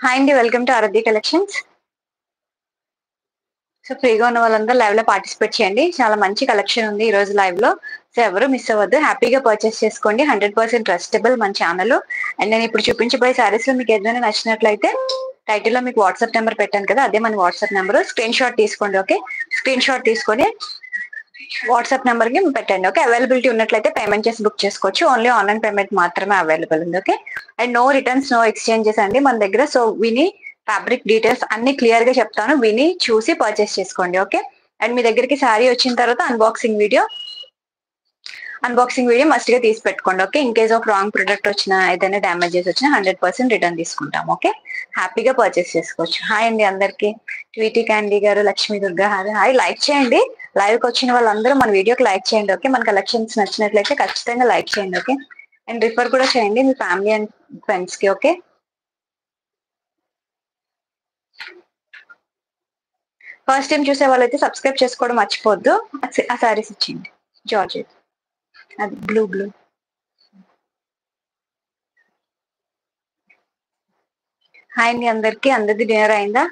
Hi అండి, welcome to Aaradhya collections. So ఫ్రీగా ఉన్న వాళ్ళందరూ లైవ్ లో పార్టిసిపేట్ చేయండి. చాలా మంచి కలెక్షన్ ఉంది ఈ రోజు లైవ్ లో. సో ఎవరు మిస్ అవ్వద్దు, హ్యాపీగా పర్చేస్ చేసుకోండి. 100% ట్రస్టబుల్ మన ఛానల్. అండ్ నేను ఇప్పుడు చూపించబోయే సారీస్ లో మీకు ఏదైనా నచ్చినట్లయితే టైటిల్ లో మీకు వాట్సాప్ నెంబర్ పెట్టాను కదా, అదే మన వాట్సాప్ నెంబర్. స్క్రీన్ షాట్ తీసుకోండి. ఓకే, స్క్రీన్ షాట్ తీసుకొని వాట్సాప్ నెంబర్ కి పెట్టండి. ఓకే, అవైలబిలిటీ ఉన్నట్లయితే పేమెంట్ చేసి బుక్ చేసుకోవచ్చు. ఓన్లీ ఆన్లైన్ పేమెంట్ మాత్రమే అవైలబుల్ ఉంది. Okay, and no returns, no exchanges అండి మన దగ్గర. సో విని ఫ్యాబ్రిక్ డీటెయిల్స్ అన్ని క్లియర్ గా చెప్తాను, విని చూసి పర్చేస్ చేసుకోండి. ఓకే, అండ్ మీ దగ్గరికి శారీ వచ్చిన తర్వాత అన్బాక్సింగ్ వీడియో మస్ట్ గా తీసి పెట్టుకోండి. Okay, in case of wrong product వచ్చినా, ఏదైనా డ్యామేజెస్ వచ్చినా 100% రిటర్న్ తీసుకుంటాం. ఓకే, హ్యాపీగా పర్చేస్ చేసుకోవచ్చు. హాయ్ అండి అందరికి. ట్వీటీ క్యాండీ గారు, లక్ష్మీ దుర్గా హాయ్. లైక్ చేయండి, లైవ్ కి వచ్చిన వాళ్ళందరూ మన వీడియోకి లైక్ చేయండి. ఓకే, మన కలెక్షన్స్ నచ్చినట్లయితే ఖచ్చితంగా లైక్ చేయండి. ఓకే, అండ్ రిఫర్ కూడా చేయండి మీ ఫ్యామిలీ అండ్ ఫ్రెండ్స్ కి. ఓకే, ఫస్ట్ టైం చూసే వాళ్ళైతే సబ్స్క్రైబ్ చేసుకోవడం మర్చిపోద్దు. ఆ సారీస్ ఇచ్చింది జార్జెట్, అది బ్లూ. హాయ్ అండి అందరికి. అందరిది డిన్నర్ అయిందా?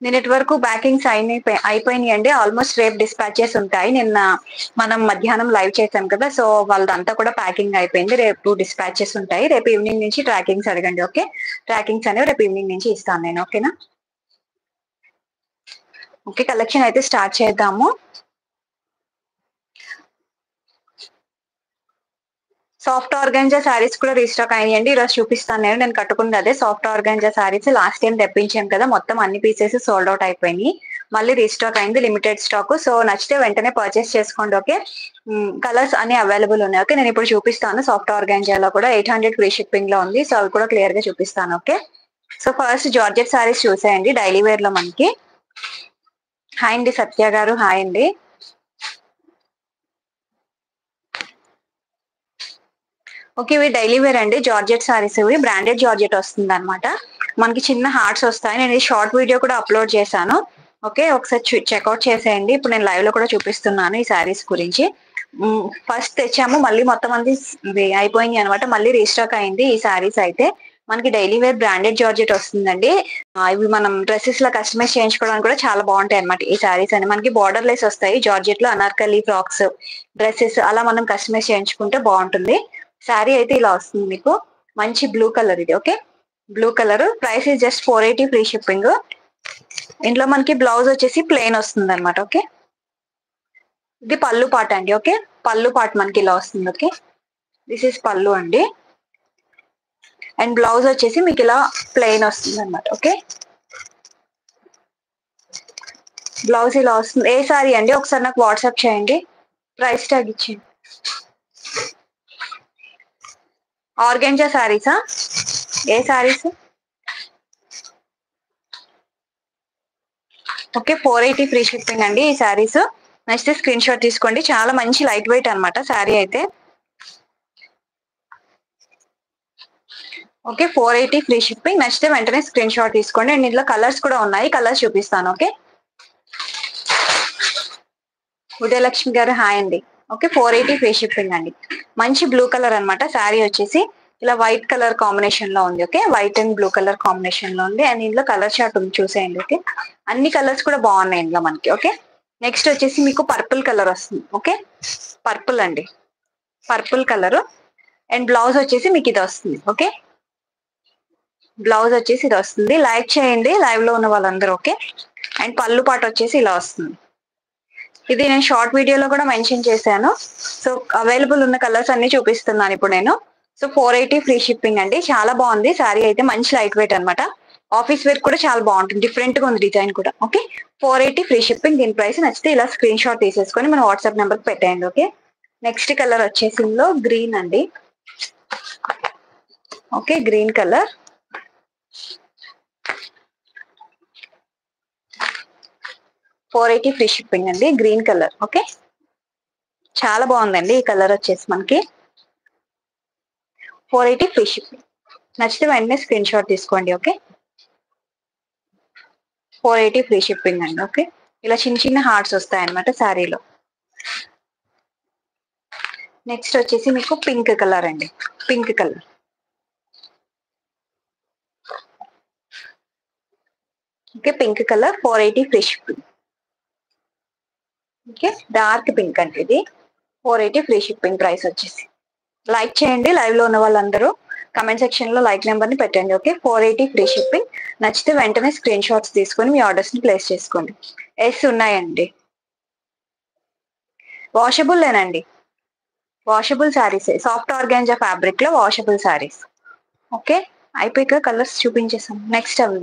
నిన్నటి వరకు బ్యాకింగ్స్ అయిపోయినాయి అండి. ఆల్మోస్ట్ రేపు డిస్పాచెస్ ఉంటాయి. నిన్న మనం మధ్యాహ్నం లైవ్ చేసాం కదా, సో వాళ్ళదంతా కూడా ప్యాకింగ్ అయిపోయింది. రేపు డిస్పాచెస్ ఉంటాయి. రేపు ఈవినింగ్ నుంచి ట్రాకింగ్స్ అడగండి. ఓకే, ట్రాకింగ్స్ అనేవి రేపు ఈవినింగ్ నుంచి ఇస్తాను నేను. ఓకేనా? ఓకే, కలెక్షన్ అయితే స్టార్ట్ చేద్దాము. సాఫ్ట్ ఆర్గాంజా శారీస్ కూడా రీస్టాక్ అయ్యండి. ఈరోజు చూపిస్తాను నేను కట్టుకుంది అదే soft organza saris. Last time తెప్పించాం కదా, మొత్తం అన్ని పీసెస్ సోల్డ్ అవుట్ అయిపోయినాయి. మళ్ళీ రీస్టాక్ అయింది, లిమిటెడ్ స్టాక్. సో నచ్చితే వెంటనే పర్చేస్ చేసుకోండి. ఓకే, కలర్స్ అన్ని అవైలబుల్ ఉన్నాయి. ఓకే, నేను ఇప్పుడు చూపిస్తాను. సాఫ్ట్ ఆర్గాంజాలో కూడా 800 ఫ్రీ షిప్పింగ్ లో ఉంది. సో అవి కూడా క్లియర్ గా చూపిస్తాను. Okay, so first georgette saris చూసేయండి డైలీ వేర్ లో మనకి. హాయ్ అండి సత్య గారు, హాయ్ అండి. ఓకే, ఇవి డైలీ వేర్ అండి, జార్జెట్ సారీస్. ఇవి బ్రాండెడ్ జార్జెట్ వస్తుంది అనమాట. మనకి చిన్న హార్ట్స్ వస్తాయి. నేను ఈ షార్ట్ వీడియో కూడా అప్లోడ్ చేశాను. ఓకే, ఒకసారి చెక్అవుట్ చేసేయండి. ఇప్పుడు నేను లైవ్ లో కూడా చూపిస్తున్నాను ఈ సారీస్ గురించి. ఫస్ట్ తెచ్చాము, మళ్ళీ మొత్తం అంది అయిపోయింది అనమాట. మళ్ళీ రీస్టాక్ అయింది ఈ సారీస్ అయితే. మనకి డైలీ వేర్ బ్రాండెడ్ జార్జెట్ వస్తుందండి. ఇవి మనం డ్రెస్సెస్ లో కస్టమైజ్ చేయించుకోవడానికి కూడా చాలా బాగుంటాయి అనమాట ఈ సారీస్ అని. మనకి బార్డర్ లెస్ వస్తాయి జార్జెట్ లో. అనార్కలి ఫ్రాక్స్, డ్రెస్సెస్ అలా మనం కస్టమైజ్ చేయించుకుంటే బాగుంటుంది. శారీ అయితే ఇలా వస్తుంది మీకు. మంచి బ్లూ కలర్ ఇది. Okay, blue colour. Price is just 480 free shipping. ఇంట్లో మనకి బ్లౌజ్ వచ్చేసి ప్లెయిన్ వస్తుంది అనమాట. ఓకే, ఇది పళ్ళు పాట అండి. ఓకే, పళ్ళు పాట మనకి ఇలా వస్తుంది. ఓకే, దిస్ ఇస్ పళ్ళు అండి. అండ్ బ్లౌజ్ వచ్చేసి మీకు ఇలా ప్లెయిన్ వస్తుంది అనమాట. ఓకే, బ్లౌజ్ ఇలా వస్తుంది. ఏ సారీ అండి ఒకసారి నాకు వాట్సాప్ చేయండి, ప్రైస్ ట్యాగ్ ఇచ్చేయండి. ఆర్గెంజా సారీసా? ఏ సారీస్? ఓకే, 480 ఫ్రీ షిప్పింగ్ అండి ఈ సారీస్. నచ్చితే స్క్రీన్ షాట్ తీసుకోండి. చాలా మంచి లైట్ వెయిట్ అనమాట శారీ అయితే. Okay, 480 free shipping. నచ్చితే వెంటనే స్క్రీన్ షాట్ తీసుకోండి. అండ్ ఇందులో కలర్స్ కూడా ఉన్నాయి, కలర్స్ చూపిస్తాను. ఓకే, ఉదయలక్ష్మి గారు హాయ్ అండి. ఓకే, 480 ఫ్రీ షిప్పింగ్ అండి. మంచి బ్లూ కలర్ అనమాట. శారీ వచ్చేసి ఇలా వైట్ కలర్ కాంబినేషన్ లో ఉంది. Okay, white and blue colour combination లో ఉంది. అండ్ ఇందులో కలర్ చార్ట్ ఉంది, చూసేయండి. ఓకే, అన్ని కలర్స్ కూడా బాగున్నాయి ఇందులో మనకి. ఓకే, నెక్స్ట్ వచ్చేసి మీకు పర్పుల్ కలర్ వస్తుంది. ఓకే, పర్పుల్ అండి, పర్పుల్ కలర్. అండ్ బ్లౌజ్ వచ్చేసి మీకు ఇది వస్తుంది. ఓకే, బ్లౌజ్ వచ్చేసి ఇది వస్తుంది. లైక్ చేయండి లైవ్ లో ఉన్న వాళ్ళందరూ. ఓకే, అండ్ పళ్ళు పాట వచ్చేసి ఇలా వస్తుంది. ఇది నేను షార్ట్ వీడియోలో కూడా మెన్షన్ చేశాను. సో అవైలబుల్ ఉన్న కలర్స్ అన్ని చూపిస్తున్నాను ఇప్పుడు నేను. సో 480 ఫ్రీ షిప్పింగ్ అండి. చాలా బాగుంది శారీ అయితే, మంచి లైట్ వెయిట్ అనమాట. ఆఫీస్ వేర్ కూడా చాలా బాగుంటుంది, డిఫరెంట్ గా ఉంది డిజైన్ కూడా. Okay, 480 free shipping. దీని ప్రైస్ నచ్చితే ఇలా స్క్రీన్ షాట్ తీసేసుకొని మన వాట్సాప్ నెంబర్ పెట్టేయండి. ఓకే, నెక్స్ట్ కలర్ వచ్చేసి ఇందులో గ్రీన్ అండి. Okay, green colour. $480 free shipping అండి, గ్రీన్ కలర్. ఓకే, చాలా బాగుందండి ఈ కలర్ వచ్చేసి మనకి. 480 ఫ్రీ షిప్పింగ్. నచ్చితే వెంటనే స్క్రీన్ షాట్ తీసుకోండి. ఓకే, 480 ఫ్రీ షిప్పింగ్ అండి. ఓకే, ఇలా చిన్న చిన్న హార్ట్స్ వస్తాయి అనమాట శారీలో. నెక్స్ట్ వచ్చేసి మీకు పింక్ కలర్ అండి, pink colour. Okay pink colour 480 free shipping. Okay dark pink అంటే ఇది 480 ఫ్రీ షిప్పింగ్ ప్రైస్ వచ్చేసి. లైక్ చేయండి లైవ్ లో ఉన్న వాళ్ళందరూ, కమెంట్ సెక్షన్ లో లైక్ నెంబర్ ని పెట్టండి. Okay 480 free shipping. నచ్చితే వెంటనే స్క్రీన్ షాట్స్ తీసుకొని మీ ఆర్డర్స్ ని ప్లేస్ చేసుకోండి. ఎస్ ఉన్నాయండి, వాషబుల్లేనండి, washable saris, soft organza fabric లో వాషబుల్ శారీస్. ఓకే అయిపోయాక కలర్స్ చూపించేసాం. నెక్స్ట్ అవి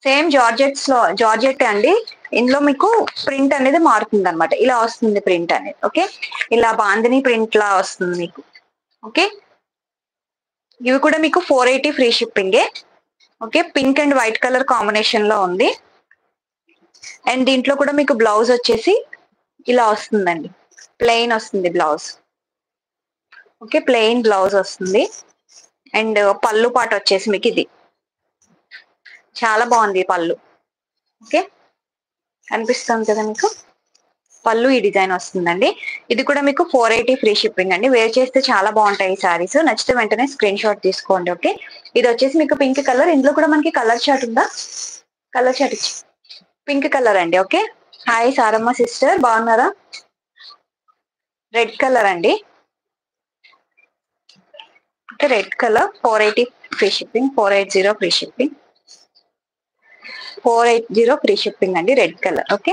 సేమ్ జార్జెట్స్ లో జార్జెట్ అండి. ఇందులో మీకు ప్రింట్ అనేది మారుతుంది అనమాట, ఇలా వస్తుంది ప్రింట్ అనేది. ఓకే ఇలా బాందిని ప్రింట్ లా వస్తుంది మీకు. ఓకే ఇవి కూడా మీకు 480 ఫ్రీ షిప్పింగే. Okay pink and white colour combination లో ఉంది. అండ్ దీంట్లో కూడా మీకు బ్లౌజ్ వచ్చేసి ఇలా వస్తుందండి, ప్లెయిన్ వస్తుంది బ్లౌజ్. ఓకే ప్లెయిన్ బ్లౌజ్ వస్తుంది. అండ్ పళ్ళు పాట వచ్చేసి మీకు ఇది చాలా బాగుంది పళ్ళు. ఓకే కనిపిస్తుంది కదా మీకు, పళ్ళు ఈ డిజైన్ వస్తుందండి. ఇది కూడా మీకు 480 ఫ్రీ షిప్పింగ్ అండి. వేర్ చేస్తే చాలా బాగుంటాయి ఈ సారీస్. నచ్చితే వెంటనే స్క్రీన్ షాట్ తీసుకోండి. ఓకే ఇది వచ్చేసి మీకు పింక్ కలర్. ఇందులో కూడా మనకి కలర్ చార్ట్ ఉందా, కలర్ చార్ట్ ఇచ్చి పింక్ కలర్ అండి. ఓకే హాయ్ సారమ్మ సిస్టర్ బాగున్నారా. రెడ్ కలర్ అండి. Okay red colour 480 free shipping, 480 free shipping, 480 free shipping అండి. Red colour. Okay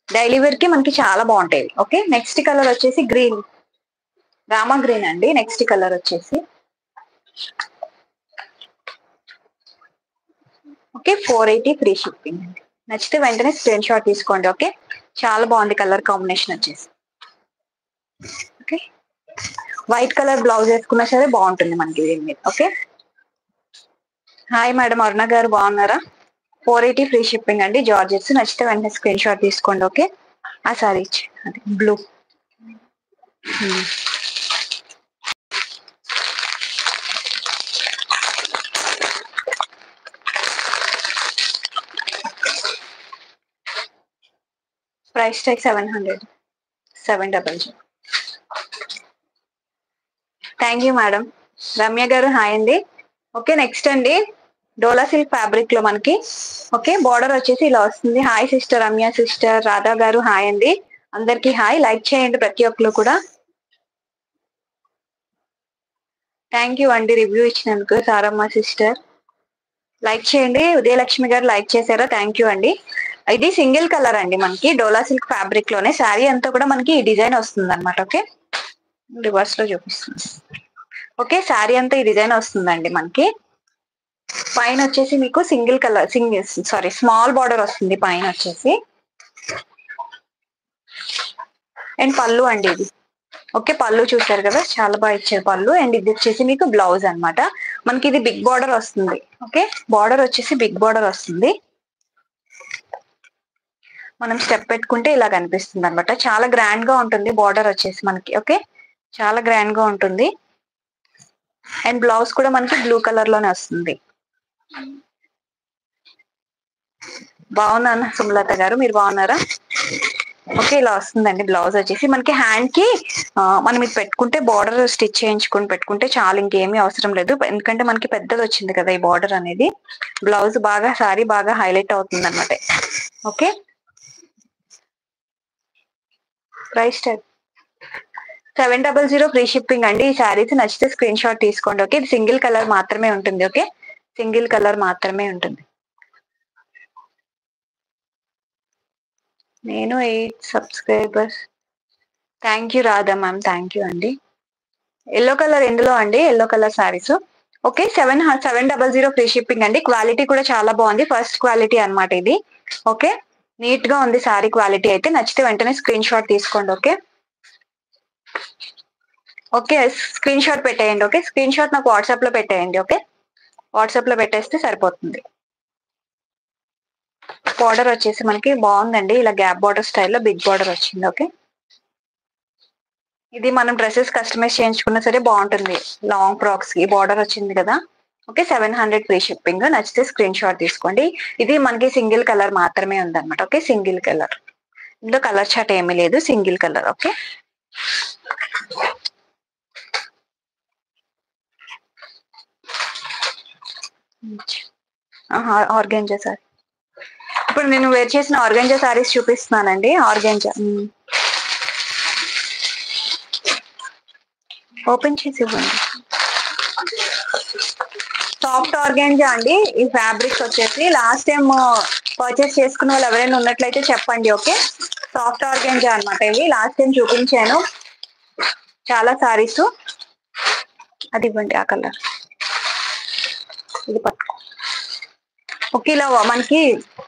daily wear కి మనకి చాలా బాగుంటాయి. ఓకే నెక్స్ట్ కలర్ వచ్చేసి గ్రీన్, రామా గ్రీన్ అండి. నెక్స్ట్ కలర్ వచ్చేసి ఓకే 480 ఫ్రీ షిప్పింగ్ అండి. నచ్చితే వెంటనే స్క్రీన్ షాట్ తీసుకోండి. ఓకే చాలా బాగుంది కలర్ కాంబినేషన్ వచ్చేసి. ఓకే వైట్ కలర్ బ్లౌజ్ వేసుకున్నా సరే బాగుంటుంది మనకి దీని మీద. ఓకే హాయ్ మేడం అరుణ గారు బాగున్నారా. 480 ఫ్రీ షిప్పింగ్ అండి జార్జెట్స్. నచ్చితే వెంటనే స్క్రీన్ షాట్ తీసుకోండి. ఓకే ఆ సారీ అది blue. Price tag 700, 700. Thank you madam. Ramya గారు హాయ్ అండి. ఓకే నెక్స్ట్ అండి డోలా సిల్క్ ఫ్యాబ్రిక్ లో మనకి ఓకే బార్డర్ వచ్చేసి ఇలా వస్తుంది. Hi sister Ramya sister, Radha గారు హాయ్ అండి. అందరికి హాయ్. లైక్ చేయండి ప్రతి ఒక్కరు కూడా. థ్యాంక్ యూ అండి రివ్యూ ఇచ్చినందుకు సారమ్మ సిస్టర్. లైక్ చేయండి. ఉదయలక్ష్మి గారు లైక్ చేశారా, థ్యాంక్ యూ అండి. ఇది సింగిల్ కలర్ అండి మనకి డోలా సిల్క్ ఫ్యాబ్రిక్ లోనే. శారీ అంతా కూడా మనకి ఈ డిజైన్ వస్తుంది అనమాట. ఓకే రివర్స్ లో చూపిస్తుంది. ఓకే శారీ అంతా ఈ డిజైన్ వస్తుందండి మనకి. పైన వచ్చేసి మీకు సింగిల్ కలర్ స్మాల్ బార్డర్ వస్తుంది పైన వచ్చేసి. అండ్ పళ్ళు అండి ఇది. ఓకే పళ్ళు చూసారు కదా చాలా బాగా ఇచ్చారు పళ్ళు. అండ్ ఇది వచ్చేసి మీకు బ్లౌజ్ అన్నమాట. మనకి ఇది బిగ్ బార్డర్ వస్తుంది. ఓకే బార్డర్ వచ్చేసి బిగ్ బార్డర్ వస్తుంది. మనం స్టెప్ పెట్టుకుంటే ఇలా కనిపిస్తుంది అనమాట. చాలా గ్రాండ్ గా ఉంటుంది బార్డర్ వచ్చేసి మనకి. ఓకే చాలా గ్రాండ్ గా ఉంటుంది. అండ్ బ్లౌజ్ కూడా మనకి బ్లూ కలర్ లోనే వస్తుంది. బాగున్నాను సుమలత గారు, మీరు బాగున్నారా. ఓకే ఇలా వస్తుందండి బ్లౌజ్ వచ్చేసి మనకి. హ్యాండ్ కి మనం ఇది పెట్టుకుంటే బార్డర్ స్టిచ్ చేయించుకొని పెట్టుకుంటే చాలా, ఇంకేమీ అవసరం లేదు. ఎందుకంటే మనకి పెద్దది వచ్చింది కదా ఈ బార్డర్ అనేది. బ్లౌజ్ బాగా సారీ బాగా హైలైట్ అవుతుంది అనమాట. Okay price tag 700 free shipping అండి. ఈ శారీస్ నచ్చితే స్క్రీన్ షాట్ తీసుకోండి. ఓకే ఇది సింగిల్ కలర్ మాత్రమే ఉంటుంది. ఓకే సింగిల్ కలర్ మాత్రమే ఉంటుంది. నేను 8 subscribers. Thank you Radha ma'am, thank you అండి. ఎల్లో కలర్ ఎందులో అండి, yellow colour saris. Okay 700 free shipping అండి. క్వాలిటీ కూడా చాలా బాగుంది, ఫస్ట్ క్వాలిటీ అనమాట ఇది. ఓకే నీట్ గా ఉంది శారీ క్వాలిటీ అయితే. నచ్చితే వెంటనే స్క్రీన్ షాట్ తీసుకోండి. ఓకే ఓకే స్క్రీన్ షాట్ పెట్టేయండి. ఓకే స్క్రీన్ షాట్ నాకు వాట్సాప్ లో పెట్టేయండి. ఓకే వాట్సాప్ లో పెట్టేస్తే సరిపోతుంది. బార్డర్ వచ్చేసి మనకి బాగుందండి, ఇలా గ్యాప్ బార్డర్ స్టైల్లో బిగ్ బార్డర్ వచ్చింది. ఓకే ఇది మనం డ్రెస్సెస్ కస్టమైజ్ చేయించుకున్నా సరే బాగుంటుంది. లాంగ్ ఫ్రాక్స్ కి బార్డర్ వచ్చింది కదా. Okay 700 free shipping. నచ్చితే స్క్రీన్ షాట్ తీసుకోండి. ఇది మనకి సింగిల్ కలర్ మాత్రమే ఉందన్నమాట. ఓకే సింగిల్ కలర్, ఇందులో కలర్ చాట్ ఏమీ లేదు, single colour. Okay organza sorry. ఇప్పుడు నేను వేర్ చేసిన ఆర్గెంజా సారీస్ చూపిస్తున్నానండి. ఆర్గెంజా ఓపెన్ చేసి ఇవ్వండి. సాఫ్ట్ ఆర్గెంజా అండి. ఈ ఫ్యాబ్రిక్ వచ్చేసి లాస్ట్ టైం పర్చేస్ చేసుకున్న వాళ్ళు ఎవరైనా ఉన్నట్లయితే చెప్పండి. ఓకే, సాఫ్ట్ ఆర్గెంజా అనమాట. ఇవి లాస్ట్ టైం చూపించాను చాలా సారీస్. అది ఇవ్వండి, ఆ కలర్ ఇది పట్టుకో. ఓకే, ఇలా మనకి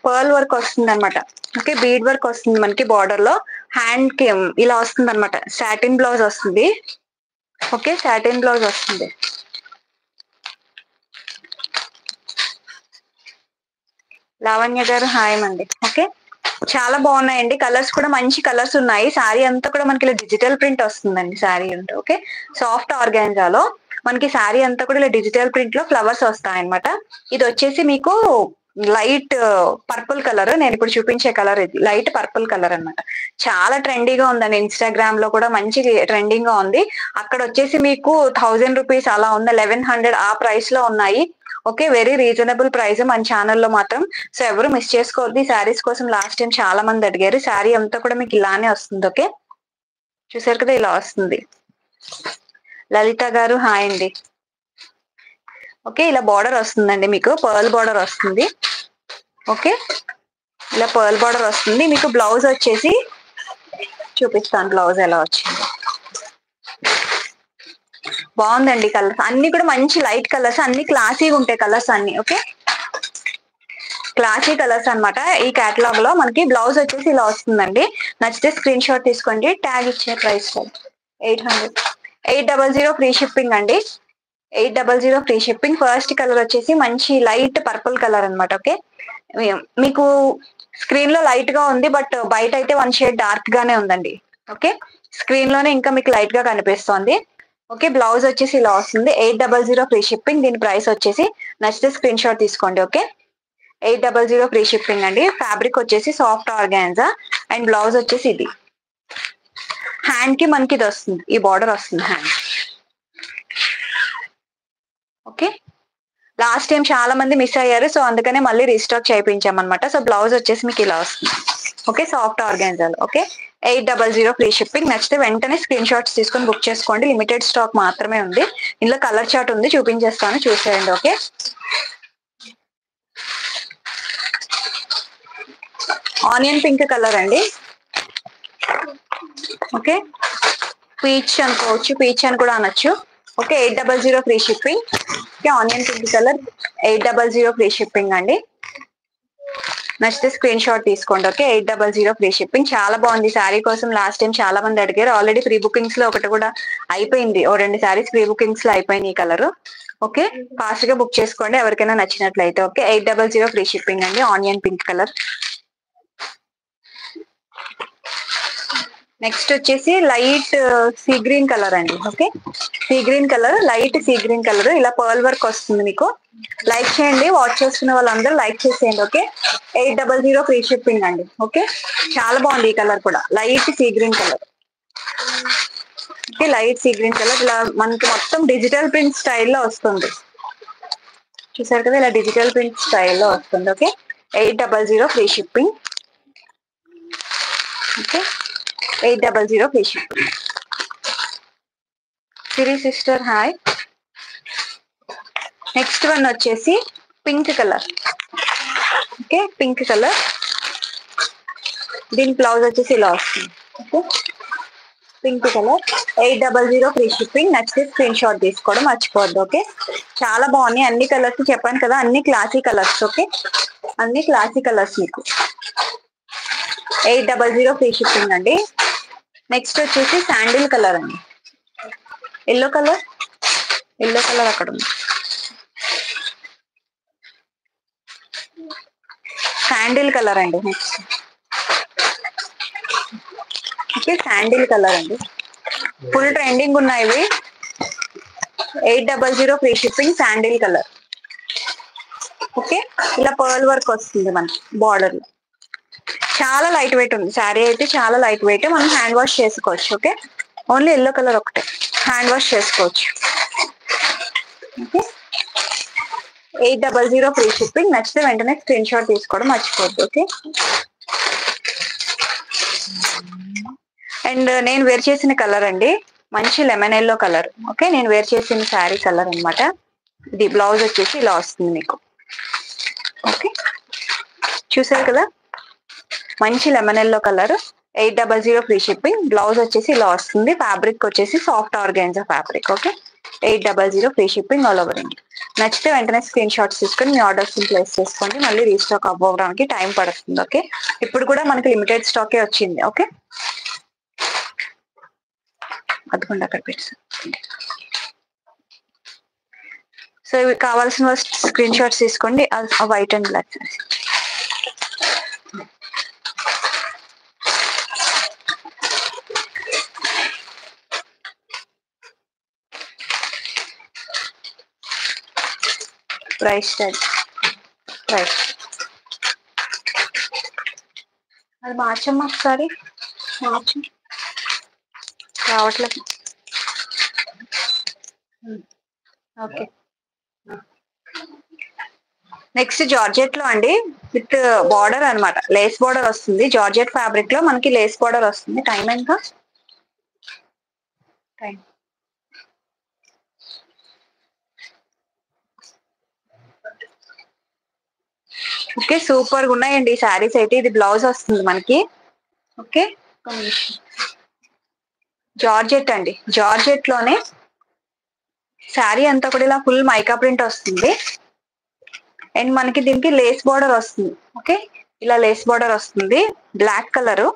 పర్ల్ వర్క్ వస్తుంది అనమాట. ఓకే, బీడ్ వర్క్ వస్తుంది మనకి బార్డర్ లో. హ్యాండ్ కి ఇలా వస్తుంది అనమాట. సాటిన్ బ్లౌజ్ వస్తుంది. ఓకే, సాటిన్ బ్లౌజ్ వస్తుంది. లావణ్య గారు హాయ్ అండి. ఓకే, చాలా బాగున్నాయండి. కలర్స్ కూడా మంచి కలర్స్ ఉన్నాయి. శారీ అంతా కూడా మనకి ఇలా డిజిటల్ ప్రింట్ వస్తుందండి. శారీ అంతా ఓకే, సాఫ్ట్ ఆర్గాన్జాలో మనకి శారీ అంతా కూడా ఇలా డిజిటల్ ప్రింట్ లో ఫ్లవర్స్ వస్తాయి అనమాట. ఇది వచ్చేసి మీకు లైట్ పర్పుల్ కలర్. నేను ఇప్పుడు చూపించే కలర్ ఇది లైట్ పర్పుల్ కలర్ అనమాట. చాలా ట్రెండీగా ఉందండి. ఇన్స్టాగ్రామ్ లో కూడా మంచి ట్రెండింగ్ గా ఉంది. అక్కడ వచ్చేసి మీకు 1000 రూపీస్ అలా ఉంది, 1100 ఆ ప్రైస్ లో ఉన్నాయి. ఓకే, వెరీ రీజనబుల్ ప్రైస్ మన ఛానల్లో మాత్రం. సో ఎవరు మిస్ చేసుకోవద్దు. ఈ శారీస్ కోసం లాస్ట్ టైం చాలా మంది అడిగారు. శారీ అంతా కూడా మీకు ఇలానే వస్తుంది. ఓకే, చూసారు కదా, ఇలా వస్తుంది. లలిత గారు హాయ్ అండి. ఓకే, ఇలా బార్డర్ వస్తుందండి. మీకు పర్ల్ బార్డర్ వస్తుంది. ఓకే, ఇలా పర్ల్ బార్డర్ వస్తుంది. మీకు బ్లౌజ్ వచ్చేసి చూపిస్తాను బ్లౌజ్ ఎలా వచ్చింది. బాగుందండి. కలర్స్ అన్ని కూడా మంచి లైట్ కలర్స్, అన్ని క్లాసీగా ఉంటాయి కలర్స్ అన్ని. ఓకే, క్లాసీ కలర్స్ అనమాట. ఈ కేటలాగ్ లో మనకి బ్లౌజ్ వచ్చేసి ఇలా వస్తుందండి. నచ్చితే స్క్రీన్ షాట్ తీసుకోండి. ట్యాగ్ ఇచ్చే ప్రైస్ 800, 800 ఫ్రీ షిప్పింగ్ అండి. 800 ఫ్రీ షిప్పింగ్. ఫస్ట్ కలర్ వచ్చేసి మంచి లైట్ పర్పుల్ కలర్ అనమాట. ఓకే, మీకు స్క్రీన్ లో లైట్ గా ఉంది, బట్ బయట అయితే 1 షేడ్ డార్క్ గానే ఉందండి. ఓకే, స్క్రీన్ లోనే ఇంకా మీకు లైట్ గా కనిపిస్తోంది. ఓకే, బ్లౌజ్ వచ్చేసి ఇలా వస్తుంది. 800 ఫ్రీ షిప్పింగ్. దీని ప్రైస్ వచ్చేసి నచ్చితే స్క్రీన్ షాట్ తీసుకోండి. ఓకే, 800 ఫ్రీ షిప్పింగ్ అండి. ఫ్యాబ్రిక్ వచ్చేసి సాఫ్ట్ ఆర్గాన్జా అండ్ బ్లౌజ్ వచ్చేసి ఇది. హ్యాండ్ కి మనకి ఇది వస్తుంది, ఈ బార్డర్ వస్తుంది హ్యాండ్. ఓకే, లాస్ట్ టైం చాలా మంది మిస్ అయ్యారు, సో అందుకనే మళ్ళీ రీస్టాక్ చేయించామన్నమాట. సో బ్లౌజ్ వచ్చేసి మీకు ఇలా వస్తుంది. ఓకే, సాఫ్ట్ ఆర్గాన్జాలో. Okay, 800 free shipping. నచ్చితే వెంటనే స్క్రీన్ షాట్స్ తీసుకొని బుక్ చేసుకోండి. లిమిటెడ్ స్టాక్ మాత్రమే ఉంది. ఇందులో కలర్ చార్ట్ ఉంది, చూపించేస్తాను, చూసేయండి. ఓకే, ఆనియన్ పింక్ కలర్ అండి. ఓకే, పీచ్ అనుకోవచ్చు, పీచ్ అని కూడా అనొచ్చు. Okay, 800 free shipping. Okay, onion pink colour 800 free shipping అండి. నచ్చితే స్క్రీన్ షాట్ తీసుకోండి. Okay, 800 free shipping. చాలా బాగుంది. శారీ కోసం లాస్ట్ టైం చాలా మంది అడిగారు. ఆల్రెడీ ప్రీ బుకింగ్స్ లో ఒకటి కూడా అయిపోయింది. 2 శారీస్ ప్రీ బుకింగ్స్ లో అయిపోయింది ఈ కలర్. ఓకే, ఫాస్ట్ గా బుక్ చేసుకోండి ఎవరికైనా నచ్చినట్లయితే. ఓకే, 800 ఫ్రీ షిప్పింగ్ అండి. Onion pink colour. నెక్స్ట్ వచ్చేసి లైట్ సీ గ్రీన్ కలర్ అండి. Okay, sea green colour, light sea green colour. ఇలా పర్ల్ వర్క్ వస్తుంది మీకు. లైక్ చేయండి, వాచ్ చేస్తున్న వాళ్ళందరూ లైక్ చేసేయండి. ఓకే, 800 ఫ్రీ షిప్పింగ్ అండి. ఓకే, చాలా బాగుంది ఈ కలర్ కూడా, light sea green colour. Okay, light sea green colour. ఇలా మనకి మొత్తం డిజిటల్ ప్రింట్ స్టైల్లో వస్తుంది. చూసారు కదా, ఇలా డిజిటల్ ప్రింట్ స్టైల్లో వస్తుంది. Okay, 800 free shipping. Okay, 800 free shipping. Siri sister hi. Next one వచ్చేసి pink colour. Okay, pink colour. దీని బ్లౌజ్ వచ్చేసి ఇలా వస్తుంది. Okay, pink colour, 800 free shipping. నచ్చితే స్క్రీన్ షాట్ తీసుకోవడం మర్చిపోవద్దు. ఓకే, చాలా బాగున్నాయి అన్ని కలర్స్. చెప్పాను కదా, అన్ని క్లాసీ కలర్స్. ఓకే, అన్ని క్లాసీ కలర్స్ మీకు. 800 ఫ్రీ షిప్పింగ్ అండి. నెక్స్ట్ వచ్చేసి శాండిల్ కలర్ అండి. ఎల్లో కలర్, ఎల్లో కలర్ అక్కడ ఉంది. శాండిల్ కలర్ అండి. నెక్స్ట్ ఓకే, శాండిల్ కలర్ అండి. ఫుల్ ట్రెండింగ్ ఉన్నాయి ఇవి. 800 free shipping. Sandal colour. Okay, ఇలా పర్ల్ వర్క్ వస్తుంది మనకి బార్డర్ లో. చాలా లైట్ వెయిట్ ఉంది శారీ అయితే, చాలా లైట్ వెయిట్. మనం హ్యాండ్ వాష్ చేసుకోవచ్చు. ఓకే, ఓన్లీ ఎల్లో కలర్ ఒకటే హ్యాండ్ వాష్ చేసుకోవచ్చు. Okay, 800 free shipping. నచ్చితే వెంటనే స్క్రీన్ షాట్ తీసుకోవడం మర్చిపోద్దు. ఓకే, అండ్ నేను వేర్ చేసిన కలర్ అండి మంచి లెమన్ ఎల్లో కలర్. ఓకే, నేను వేర్ చేసిన శారీ కలర్ అనమాట ఇది. బ్లౌజ్ వచ్చేసి ఇలా వస్తుంది మీకు. ఓకే, చూసారు కదా, మంచి lemon yellow colour. 800 free shipping. Blouse వచ్చేసి ఇలా వస్తుంది. ఫ్యాబ్రిక్ వచ్చేసి soft organza fabric. Okay, 800 free shipping all over India. నచ్చితే వెంటనే స్క్రీన్ షాట్స్ తీసుకొని మీ ఆర్డర్స్ ప్లేస్ చేసుకోండి. మళ్ళీ రీస్టాక్ అవ్వడానికి టైం పడుతుంది. ఓకే, ఇప్పుడు కూడా మనకి లిమిటెడ్ స్టాకే వచ్చింది. ఓకే, అదికుండా అక్కడ పెట్టాను. సో ఇవి కావాల్సిన స్క్రీన్ షాట్స్ తీసుకోండి. White and black saris. Price price అది మార్చమ్మా ఒకసారి. మార్చు, రావట్లేదు. ఓకే, నెక్స్ట్ జార్జెట్ లో అండి విత్ బార్డర్ అనమాట. లేస్ బార్డర్ వస్తుంది. జార్జెట్ ఫ్యాబ్రిక్ లో మనకి లేస్ బార్డర్ వస్తుంది. టైం ఎంత? టైం ఓకే, సూపర్ గా ఉన్నాయండి ఈ శారీస్ అయితే. ఇది బ్లౌజ్ వస్తుంది మనకి. ఓకే, జార్జెట్ అండి. జార్జెట్ లోనే శారీ అంతా కూడా ఇలా ఫుల్ మైకా ప్రింట్ వస్తుంది. అండ్ మనకి దీనికి లేస్ బార్డర్ వస్తుంది. ఓకే, ఇలా లేస్ బార్డర్ వస్తుంది బ్లాక్ కలర్.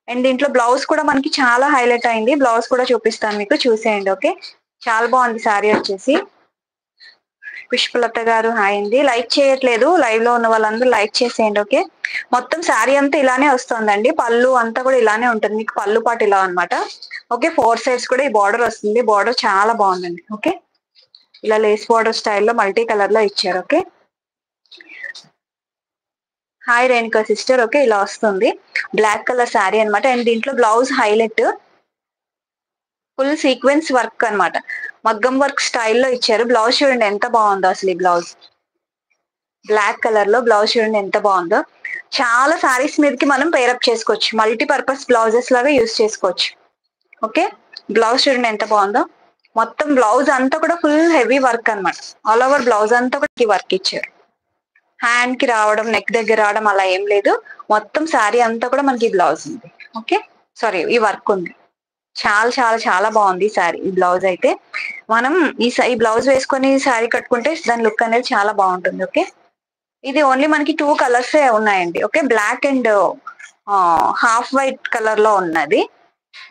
అండ్ దీంట్లో బ్లౌజ్ కూడా మనకి చాలా హైలైట్ అయింది. బ్లౌజ్ కూడా చూపిస్తాను మీకు, చూసేయండి. ఓకే, చాలా బాగుంది శారీ వచ్చేసి. పుష్పలత గారు హాయ్ అండి. లైక్ చేయట్లేదు, లైవ్ లో ఉన్న వాళ్ళందరూ లైక్ చేసేయండి. ఓకే, మొత్తం శారీ అంతా ఇలానే వస్తుందండి. పళ్ళు అంతా కూడా ఇలానే ఉంటుంది మీకు. పళ్ళు పాటు ఇలా అనమాట. ఓకే, 4 సైడ్స్ కూడా ఈ బార్డర్ వస్తుంది. బార్డర్ చాలా బాగుందండి. ఓకే, ఇలా లేస్ బార్డర్ స్టైల్లో మల్టీ కలర్ లో ఇచ్చారు. Okay, hi Renuka sister. Okay, ఇలా వస్తుంది బ్లాక్ కలర్ శారీ అనమాట. అండ్ దీంట్లో blouse highlight full sequence work అనమాట. మగ్గం వర్క్ స్టైల్లో ఇచ్చారు. బ్లౌజ్ చూడండి ఎంత బాగుందో అసలు. ఈ బ్లౌజ్ బ్లాక్ కలర్ లో బ్లౌజ్ చూడండి ఎంత బాగుందో. చాలా శారీస్ మీదకి మనం పేరప్ చేసుకోవచ్చు. మల్టీపర్పస్ బ్లౌజెస్ లాగా యూస్ చేసుకోవచ్చు. ఓకే, బ్లౌజ్ చూడండి ఎంత బాగుందో. మొత్తం బ్లౌజ్ అంతా కూడా ఫుల్ హెవీ వర్క్ అనమాట. ఆల్ ఓవర్ బ్లౌజ్ అంతా కూడా వర్క్ ఇచ్చారు. హ్యాండ్ కి రావడం, నెక్ దగ్గర రావడం అలా ఏం లేదు. మొత్తం శారీ అంతా కూడా మనకి బ్లౌజ్ ఉంది. ఓకే, సారీ ఈ వర్క్ ఉంది. చాలా చాలా చాలా బాగుంది ఈ శారీ. ఈ బ్లౌజ్ అయితే మనం ఈ బ్లౌజ్ వేసుకొని శారీ కట్టుకుంటే దాని లుక్ అనేది చాలా బాగుంటుంది. ఓకే, ఇది ఓన్లీ మనకి 2 కలర్స్ ఉన్నాయండి. Okay, black and half white colour లో ఉన్నది.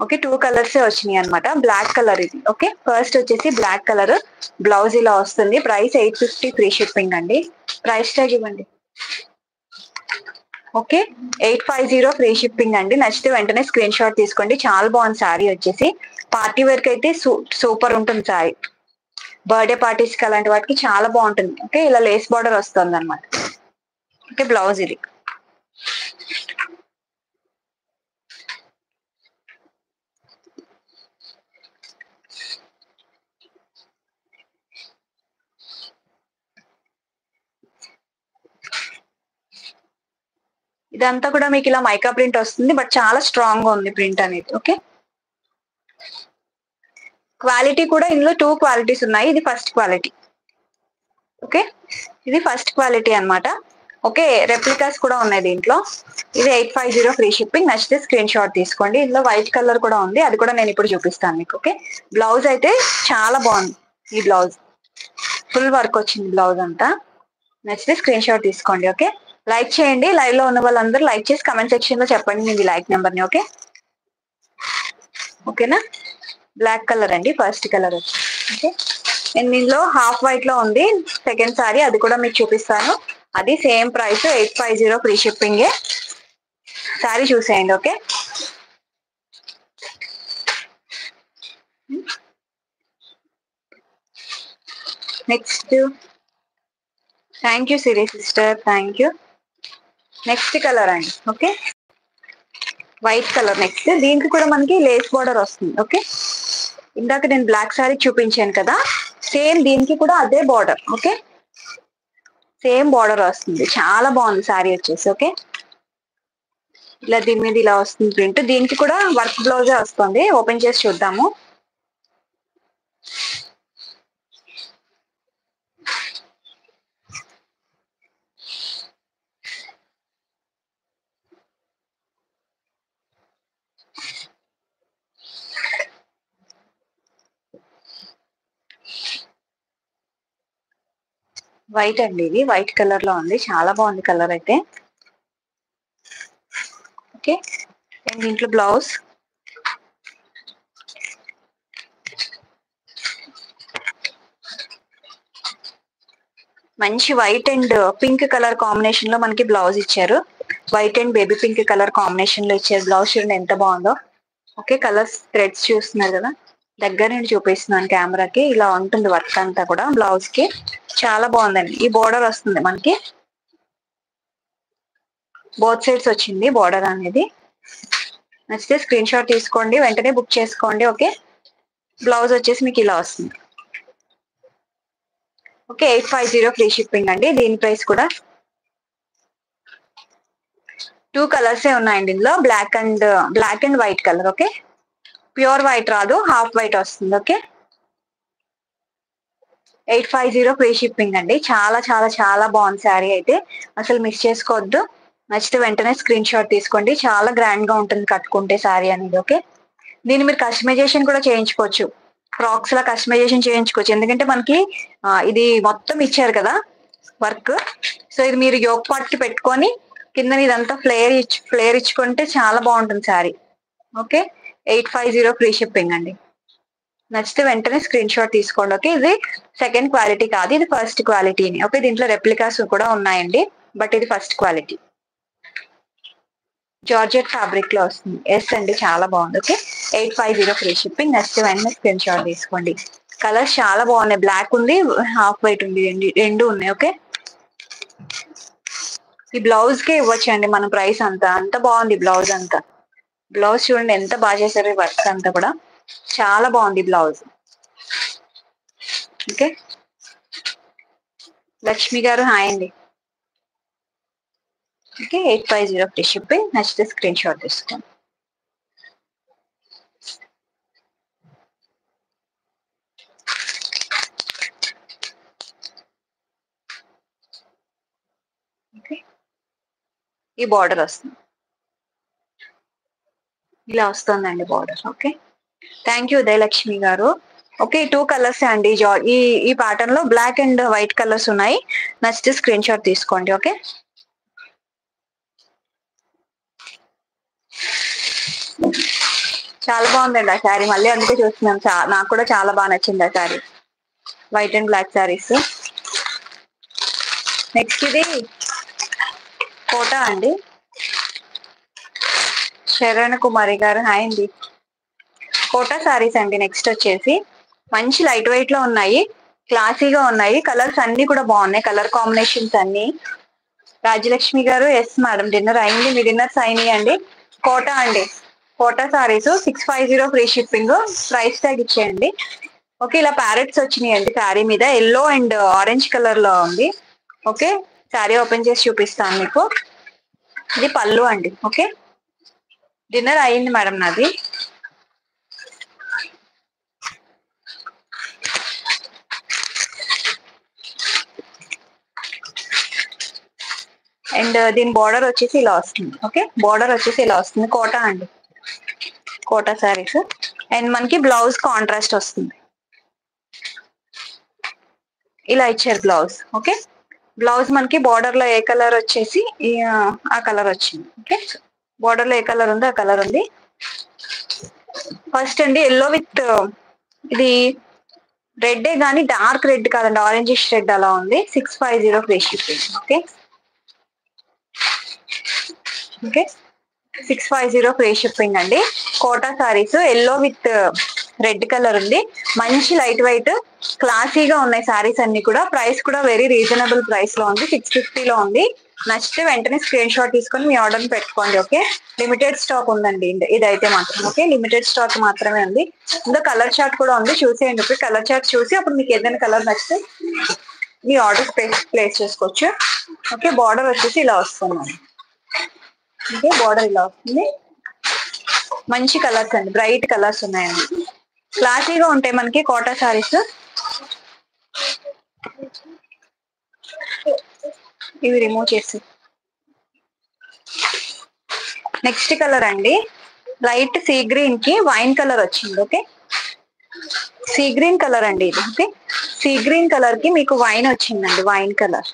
ఓకే, 2 కలర్స్ వచ్చినాయి అనమాట. బ్లాక్ కలర్ ఇది. ఓకే, ఫస్ట్ వచ్చేసి బ్లాక్ కలర్. బ్లౌజ్ ఇలా వస్తుంది. ప్రైస్ 850 ఫ్రీ షిప్పింగ్ అండి. ప్రైస్ ట్యాగ్ ఇవ్వండి. ఓకే, 850 ఫ్రీ షిప్పింగ్ అండి. నచ్చితే వెంటనే స్క్రీన్ షాట్ తీసుకోండి. చాలా బాగుంది శారీ వచ్చేసి. పార్టీ వేర్ కి అయితే సూపర్ ఉంటుంది శారీ. బర్త్డే పార్టీస్ కి అలాంటి వాటికి చాలా బాగుంటుంది. ఓకే, ఇలా లేస్ బార్డర్ వస్తుంది అనమాట. ఓకే, బ్లౌజ్ ఇది. ఇదంతా కూడా మీకు ఇలా మైకా ప్రింట్ వస్తుంది. బట్ చాలా స్ట్రాంగ్ గా ఉంది ప్రింట్ అనేది. ఓకే, క్వాలిటీ కూడా ఇందులో 2 క్వాలిటీస్ ఉన్నాయి. ఇది ఫస్ట్ క్వాలిటీ. ఓకే, ఇది ఫస్ట్ క్వాలిటీ అనమాట. ఓకే, రెప్లికాస్ కూడా ఉన్నాయి దీంట్లో. ఇది 850 ఫ్రీ షిప్పింగ్. నచ్చితే స్క్రీన్ షాట్ తీసుకోండి. ఇందులో వైట్ కలర్ కూడా ఉంది, అది కూడా నేను ఇప్పుడు చూపిస్తాను మీకు. ఓకే, బ్లౌజ్ అయితే చాలా బాగుంది. ఈ బ్లౌజ్ ఫుల్ వర్క్ వచ్చింది బ్లౌజ్ అంతా. నచ్చితే స్క్రీన్ షాట్ తీసుకోండి. ఓకే, లైక్ చేయండి. లైవ్ లో ఉన్న వాళ్ళందరూ లైక్ చేసి కమెంట్ సెక్షన్ లో చెప్పండి మీ లైక్ నెంబర్ ని. ఓకే, ఓకేనా. బ్లాక్ కలర్ అండి ఫస్ట్ కలర్ వచ్చి. ఓకే, అండ్ దీనిలో హాఫ్ వైట్ లో ఉంది సెకండ్ సారీ, అది కూడా మీకు చూపిస్తాను. అది same price 850 free shipping. Sari చూసేయండి. Okay, next thank you Siri sister, thank you. Next colour అండి. Okay, white colour. నెక్స్ట్ దీనికి కూడా మనకి లేస్ బార్డర్ వస్తుంది. ఓకే, ఇందాక నేను బ్లాక్ సారీ చూపించాను కదా, సేమ్ దీనికి కూడా అదే బార్డర్. ఓకే, సేమ్ బార్డర్ వస్తుంది. చాలా బాగుంది శారీ వచ్చేసి. ఓకే, ఇలా దీని మీద ఇలా వస్తుంది ప్రింట్. దీనికి కూడా వర్క్ బ్లౌజే వస్తుంది. ఓపెన్ చేసి చూద్దాము. వైట్ అండి, ఇది వైట్ కలర్ లో ఉంది. చాలా బాగుంది కలర్ అయితే. ఓకే, అండ్ దీంట్లో బ్లౌజ్ మంచి white and pink colour combination లో మనకి బ్లౌజ్ ఇచ్చారు. White and baby pink colour combination లో ఇచ్చారు బ్లౌజ్. చూడండి ఎంత బాగుందో. ఓకే, కలర్స్ థ్రెడ్స్ చూస్తున్నారు కదా, దగ్గర నుండి చూపిస్తున్నాను కెమెరాకి. ఇలా ఉంటుంది వర్క్ అంతా కూడా బ్లౌజ్ కి. చాలా బాగుందండి. ఈ బోర్డర్ వస్తుంది మనకి, బోత్ సైడ్స్ వచ్చింది బోర్డర్ అనేది. నచ్చితే స్క్రీన్ షాట్ తీసుకోండి, వెంటనే బుక్ చేసుకోండి. ఓకే, బ్లౌజ్ వచ్చేసి మీకు ఇలా వస్తుంది. ఓకే, 850 ఫ్రీ షిప్పింగ్ అండి. దీని ప్రైస్ కూడా 2 కలర్సే ఉన్నాయండి ఇందులో, black and white colour. Okay, pure white రాదు, హాఫ్ వైట్ వస్తుంది. ఓకే, 850 ఫ్రీ షిప్పింగ్ అండి. చాలా చాలా చాలా బాగుంది శారీ అయితే, అసలు మిస్ చేసుకోవద్దు. నచ్చితే వెంటనే స్క్రీన్ షాట్ తీసుకోండి. చాలా గ్రాండ్ గా ఉంటుంది కట్టుకుంటే శారీ అనేది. ఓకే, దీన్ని మీరు కస్టమైజేషన్ కూడా చేయించుకోవచ్చు, ఫ్రాక్స్ లా కస్టమైజేషన్ చేయించుకోవచ్చు. ఎందుకంటే మనకి ఇది మొత్తం ఇచ్చారు కదా వర్క్. సో ఇది మీరు యోక్ పార్ట్ కి పెట్టుకొని కింద ఇదంతా ఫ్లేర్ ఇచ్చుకుంటే చాలా బాగుంటుంది శారీ. ఓకే, 850 ఫ్రీ షిప్పింగ్ అండి. నచ్చితే వెంటనే స్క్రీన్ షాట్ తీసుకోండి. ఓకే, ఇది సెకండ్ క్వాలిటీ కాదు, ఇది ఫస్ట్ క్వాలిటీని. ఓకే, దీంట్లో రెప్లికాస్ కూడా ఉన్నాయండి, బట్ ఇది ఫస్ట్ క్వాలిటీ. జార్జెట్ ఫ్యాబ్రిక్ లో వస్తుంది. ఎస్ అండి, చాలా బాగుంది. Okay, 850 free shipping. నచ్చితే వెంటనే స్క్రీన్ షాట్ తీసుకోండి. కలర్స్ చాలా బాగున్నాయి. బ్లాక్ ఉంది, హాఫ్ వైట్ ఉంది, రెండు ఉన్నాయి. ఓకే, ఈ బ్లౌజ్ కే ఇవ్వచ్చండి మన ప్రైస్ అంతా. అంత బాగుంది బ్లౌజ్ అంతా. బ్లౌజ్ చూడండి ఎంత బాగా చేశారు, వర్క్ అంతా కూడా చాలా బాగుంది బ్లౌజ్. ఓకే, లక్ష్మి గారు హాయ్ అండి. Okay, 850 free shipping. నచ్చితే స్క్రీన్ షాట్ తీసుకోండి. ఓకే, ఈ బార్డర్ వస్తుంది, ఇలా వస్తుందండి border. Okay, thank you Udayalakshmi గారు. ఓకే, 2 కలర్స్ అండి. ఈ ప్యాటర్న్ లో బ్లాక్ అండ్ వైట్ కలర్స్ ఉన్నాయి. నచ్చితే స్క్రీన్ షాట్ తీసుకోండి. ఓకే, చాలా బాగుందండి ఆ శారీ. మళ్ళీ అందుకే చూస్తున్నాను, నాకు కూడా చాలా బాగా నచ్చింది ఆ sari. White and black saris. Next ఇది కోటా అండి. శరణ్ కుమారి గారు హాయ్ అండి. కోటా శారీస్ అండి. నెక్స్ట్ వచ్చేసి మంచి లైట్ వెయిట్ లో ఉన్నాయి, క్లాసీగా ఉన్నాయి. కలర్స్ అన్ని కూడా బాగున్నాయి, కలర్ కాంబినేషన్స్ అన్ని. రాజలక్ష్మి గారు ఎస్ మేడం, డిన్నర్ అయింది. మీ డిన్నర్స్ అయినాయి అండి. కోటా అండి, Kota saris 650 free shipping. Price tag ఇచ్చేయండి. ఓకే, ఇలా ప్యారెట్స్ వచ్చినాయండి శారీ మీద, ఎల్లో అండ్ ఆరెంజ్ కలర్ లో ఉంది. ఓకే, శారీ ఓపెన్ చేసి చూపిస్తాను మీకు. ఇది పళ్ళు అండి. ఓకే, డిన్నర్ అయింది మేడం నాది. అండ్ దీని బార్డర్ వచ్చేసి ఇలా వస్తుంది. ఓకే, బార్డర్ వచ్చేసి ఇలా వస్తుంది. కోటా అండి, కోటా శారీస్. అండ్ మనకి బ్లౌజ్ కాంట్రాస్ట్ వస్తుంది, ఇలా ఇచ్చారు బ్లౌజ్. ఓకే, బ్లౌజ్ మనకి బార్డర్ లో ఏ కలర్ వచ్చేసి ఆ కలర్ వచ్చింది. ఓకే, బార్డర్ లో ఏ కలర్ ఉందో ఆ కలర్ ఉంది. ఫస్ట్ అండి ఎల్లో విత్ ఇది రెడ్ కానీ డార్క్ రెడ్ కాదండి, ఆరెంజిష్ రెడ్ అలా ఉంది. 650 free shipping. Okay, okay, 650 free shipping అండి. Kota saris yellow with red colour ఉంది. మంచి లైట్ వెయిట్ క్లాసీగా ఉన్నాయి సారీస్ అన్ని కూడా. ప్రైస్ కూడా వెరీ రీజనబుల్ ప్రైస్ లో ఉంది, 650 లో ఉంది. నచ్చితే వెంటనే స్క్రీన్ షాట్ తీసుకొని మీ ఆర్డర్ పెట్టుకోండి. ఓకే, లిమిటెడ్ స్టాక్ ఉందండి ఇదైతే మాత్రం. ఓకే, లిమిటెడ్ స్టాక్ మాత్రమే ఉంది. ఇంకా కలర్ చార్ట్ కూడా ఉంది, చూసేయండి. ఓకే, కలర్ చార్ట్ చూసి అప్పుడు మీకు ఏదైనా కలర్ నచ్చితే మీ ఆర్డర్ ప్లేస్ చేసుకోవచ్చు. ఓకే, బార్డర్ వచ్చేసి ఇలా వస్తుంది. ఓకే, బార్డర్ ఇలా వస్తుంది. మంచి కలర్స్ అండి, బ్రైట్ కలర్స్ ఉన్నాయండి, క్లాసీగా ఉంటాయి మనకి కోటా సారీస్. ఇవి రిమూవ్ చేసి నెక్స్ట్ కలర్ అండి, లైట్ సీ గ్రీన్ కి వైన్ కలర్ వచ్చింది. ఓకే, సీ గ్రీన్ కలర్ అండి ఇది. ఓకే, సీ గ్రీన్ కలర్ కి మీకు వైన్ వచ్చిందండి, వైన్ కలర్.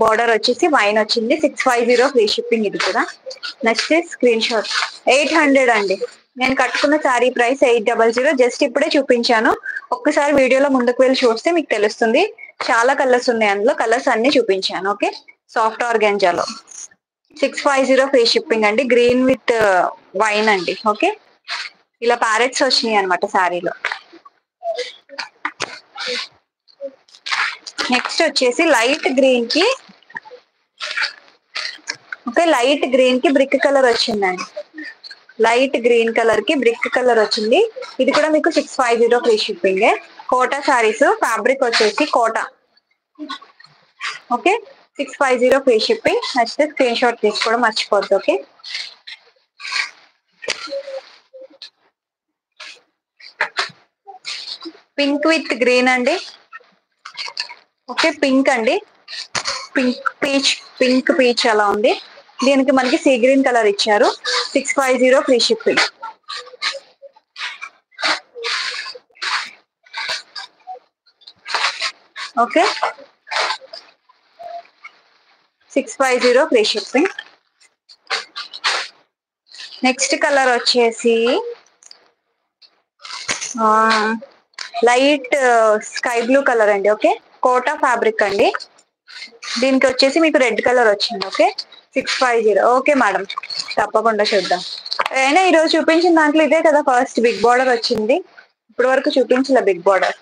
బార్డర్ వచ్చేసి వైన్ వచ్చింది. 650 ఫ్రీ షిప్పింగ్. ఇది కూడా నచ్చితే స్క్రీన్ షాట్. 800 అండి. నేను కట్టుకున్న శారీ ప్రైస్ 800. జస్ట్ ఇప్పుడే చూపించాను, ఒక్కసారి వీడియోలో ముందుకు వెళ్ళి చూస్తే మీకు తెలుస్తుంది. చాలా కలర్స్ ఉన్నాయి అందులో, కలర్స్ అన్ని చూపించాను. ఓకే, సాఫ్ట్ ఆర్గాంజాలో 650 ఫ్రీ షిప్పింగ్ అండి. గ్రీన్ విత్ వైన్ అండి. ఓకే, ఇలా ప్యారెట్స్ వచ్చినాయి అనమాట శారీలో. నెక్స్ట్ వచ్చేసి లైట్ గ్రీన్ కి, ఓకే, లైట్ గ్రీన్ కి బ్రిక్ కలర్ వచ్చిందండి. లైట్ గ్రీన్ కలర్ కి బ్రిక్ కలర్ వచ్చింది. ఇది కూడా మీకు 650 free shipping. Kota saris, fabric వచ్చేసి కోటా. Okay, 650 free shipping. నచ్చితే స్క్రీన్ షాట్ తీసుకోవడం మర్చిపోద్దు. ఓకే, పింక్ విత్ గ్రీన్ అండి. ఓకే, పింక్ అండి, పింక్ పీచ్, పింక్ పీచ్ అలా ఉంది. దీనికి మనకి సీ గ్రీన్ కలర్ ఇచ్చారు. 650 free shipping. Okay, 650 free shipping. Next colour వచ్చేసి లైట్ స్కై బ్లూ కలర్ అండి. ఓకే, కోటా ఫ్యాబ్రిక్ అండి. దీనికి వచ్చేసి మీకు రెడ్ కలర్ వచ్చింది. ఓకే, 650. ఓకే మేడం, తప్పకుండా చూద్దాం. అయినా ఈరోజు చూపించిన దాంట్లో ఇదే కదా ఫస్ట్ బిగ్ బార్డర్ వచ్చింది, ఇప్పటి వరకు చూపించలే బిగ్ బార్డర్.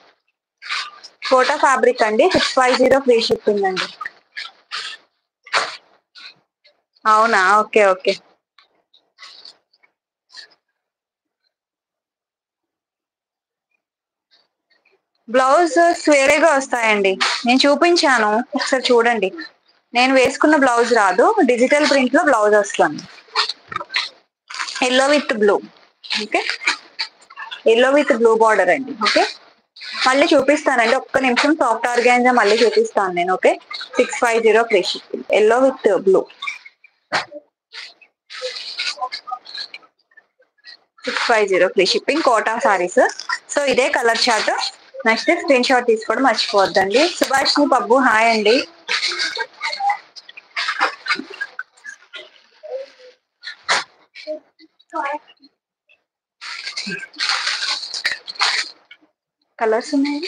కోటా ఫ్యాబ్రిక్ అండి, 650 ఫ్రీ షిప్పింగ్ అండి. అవునా, ఓకే ఓకే. బ్లౌజ్ వేరేగా వస్తాయండి, నేను చూపించాను ఒకసారి చూడండి. నేను వేసుకున్న బ్లౌజ్ రాదు, డిజిటల్ ప్రింట్ లో బ్లౌజ్ వస్తుంది. Yellow with blue. Okay, yellow with blue border అండి. ఓకే, మళ్ళీ చూపిస్తానండి, ఒక్క నిమిషం. సాఫ్ట్ ఆర్గాన్జా మళ్ళీ చూపిస్తాను నేను. Okay, 650 free shipping, yellow with blue. 650 free shipping, Kota saris. So ఇదే colour chart. Next screen shot తీసుకోవడం మర్చిపోవద్దండి. సుభాష్ని పబ్బు హాయ్ అండి. కలర్స్ ఉన్నాయి.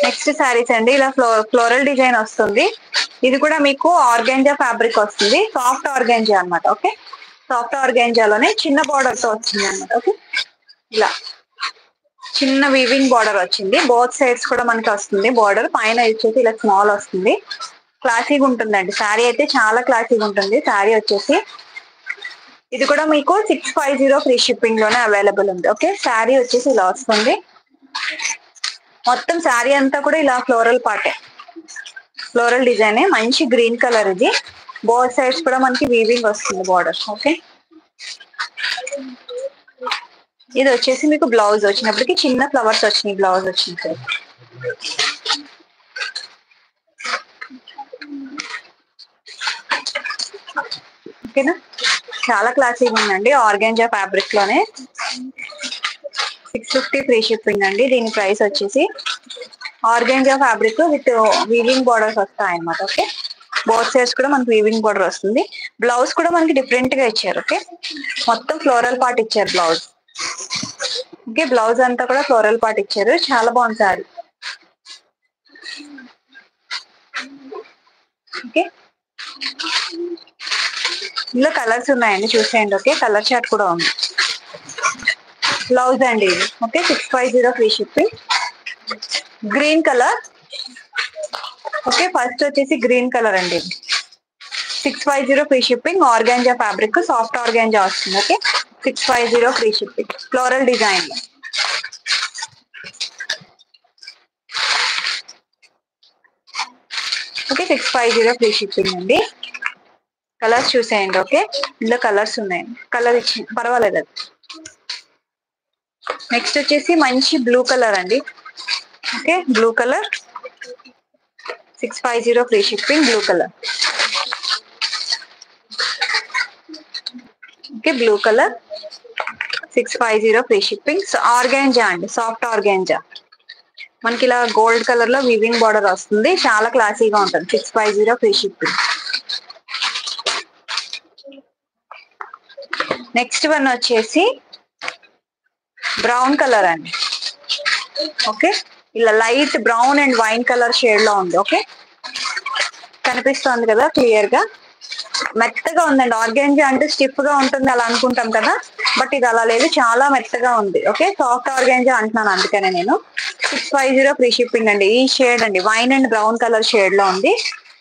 నెక్స్ట్ శారీస్ అండి, ఇలా ఫ్లోరల్ డిజైన్ వస్తుంది. ఇది కూడా మీకు ఆర్గాంజా ఫ్యాబ్రిక్ వస్తుంది, సాఫ్ట్ ఆర్గాంజా అన్నమాట. ఓకే, సాఫ్ట్ ఆర్గాంజాలోనే చిన్న బార్డర్ తో వచ్చింది అన్నమాట. ఓకే, ఇలా చిన్న వీవింగ్ బార్డర్ వచ్చింది. బోత్ సైడ్స్ కూడా మనకి వస్తుంది బార్డర్. పైన వచ్చేసి ఇలా స్మాల్ వస్తుంది. క్లాసీగా ఉంటుందండి శారీ అయితే, చాలా క్లాసీగా ఉంటుంది శారీ వచ్చేసి. ఇది కూడా మీకు 650 ఫ్రీ షిప్పింగ్ లోనే అవైలబుల్ ఉంది. ఓకే, శారీ వచ్చేసి ఇలా వస్తుంది. మొత్తం శారీ అంతా కూడా ఇలా ఫ్లోరల్ పార్టే, ఫ్లోరల్ డిజైన్. మంచి గ్రీన్ కలర్ ఇది. బోత్ సైడ్స్ కూడా మనకి వీవింగ్ వస్తుంది బార్డర్. ఓకే, ఇది వచ్చేసి మీకు బ్లౌజ్ వచ్చినప్పటికి చిన్న ఫ్లవర్స్ వచ్చినాయి బ్లౌజ్ వచ్చినప్పుడు. ఓకేనా, చాలా క్లాసీగా ఉందండి, ఆర్గాంజా ఫ్యాబ్రిక్ లోనే. 650 ఫ్రీ షిప్పింగ్ అండి. దీని ప్రైస్ వచ్చేసి organza fabric with weaving borders వస్తాయి అన్నమాట. ఓకే, బోత్ సైడ్స్ కూడా మనకి వీవింగ్ బార్డర్ వస్తుంది. బ్లౌజ్ కూడా మనకి డిఫరెంట్ గా ఇచ్చారు. ఓకే, మొత్తం ఫ్లోరల్ పార్ట్ ఇచ్చారు బ్లౌజ్. ఓకే, బ్లౌజ్ అంతా కూడా ఫ్లోరల్ పార్ట్ ఇచ్చారు, చాలా బాగుంది సారీ. ఓకే, ఇందులో కలర్స్ ఉన్నాయండి, చూసేయండి. ఓకే, కలర్ చార్ట్ కూడా ఉంది. బ్లౌజ్ అండి ఇది. Okay, 650 free shipping. Green colour. Okay, first వచ్చేసి గ్రీన్ కలర్ అండి. 650 free shipping. Organza fabric, soft organza వస్తుంది. Okay, 650 free shipping. Floral design. Okay, 650 free shipping అండి. కలర్స్ చూసేయండి. ఓకే, ఇందులో కలర్స్ ఉన్నాయండి, కలర్ ఇచ్చి పర్వాలేదు. అది నెక్స్ట్ వచ్చేసి మంచి బ్లూ కలర్ అండి. Okay, blue colour 650 free shipping. Blue colour. Okay, blue colour 650 free shipping. Organza అండి, సాఫ్ట్ ఆర్గాంజా. మనకి ఇలా గోల్డ్ కలర్ లో వివింగ్ బార్డర్ వస్తుంది, చాలా క్లాసీగా ఉంటుంది. 650 ఫ్రీ షిప్పింగ్. నెక్స్ట్ వన్ వచ్చేసి బ్రౌన్ కలర్ అండి. ఓకే, ఇలా light brown and wine colour shade లో ఉంది. ఓకే, కనిపిస్తోంది కదా క్లియర్ గా. మెత్తగా ఉందండి. ఆర్గాంజా అంటే స్టిఫ్ గా ఉంటుంది అలా అనుకుంటాం కదా, బట్ ఇది అలా లేదు, చాలా మెత్తగా ఉంది. ఓకే, సాఫ్ట్ ఆర్గాంజా అంటున్నాను అందుకనే నేను. 650 ఫ్రీ షిప్పింగ్ అండి. ఈ షేడ్ అండి, wine and brown colour shade లో ఉంది,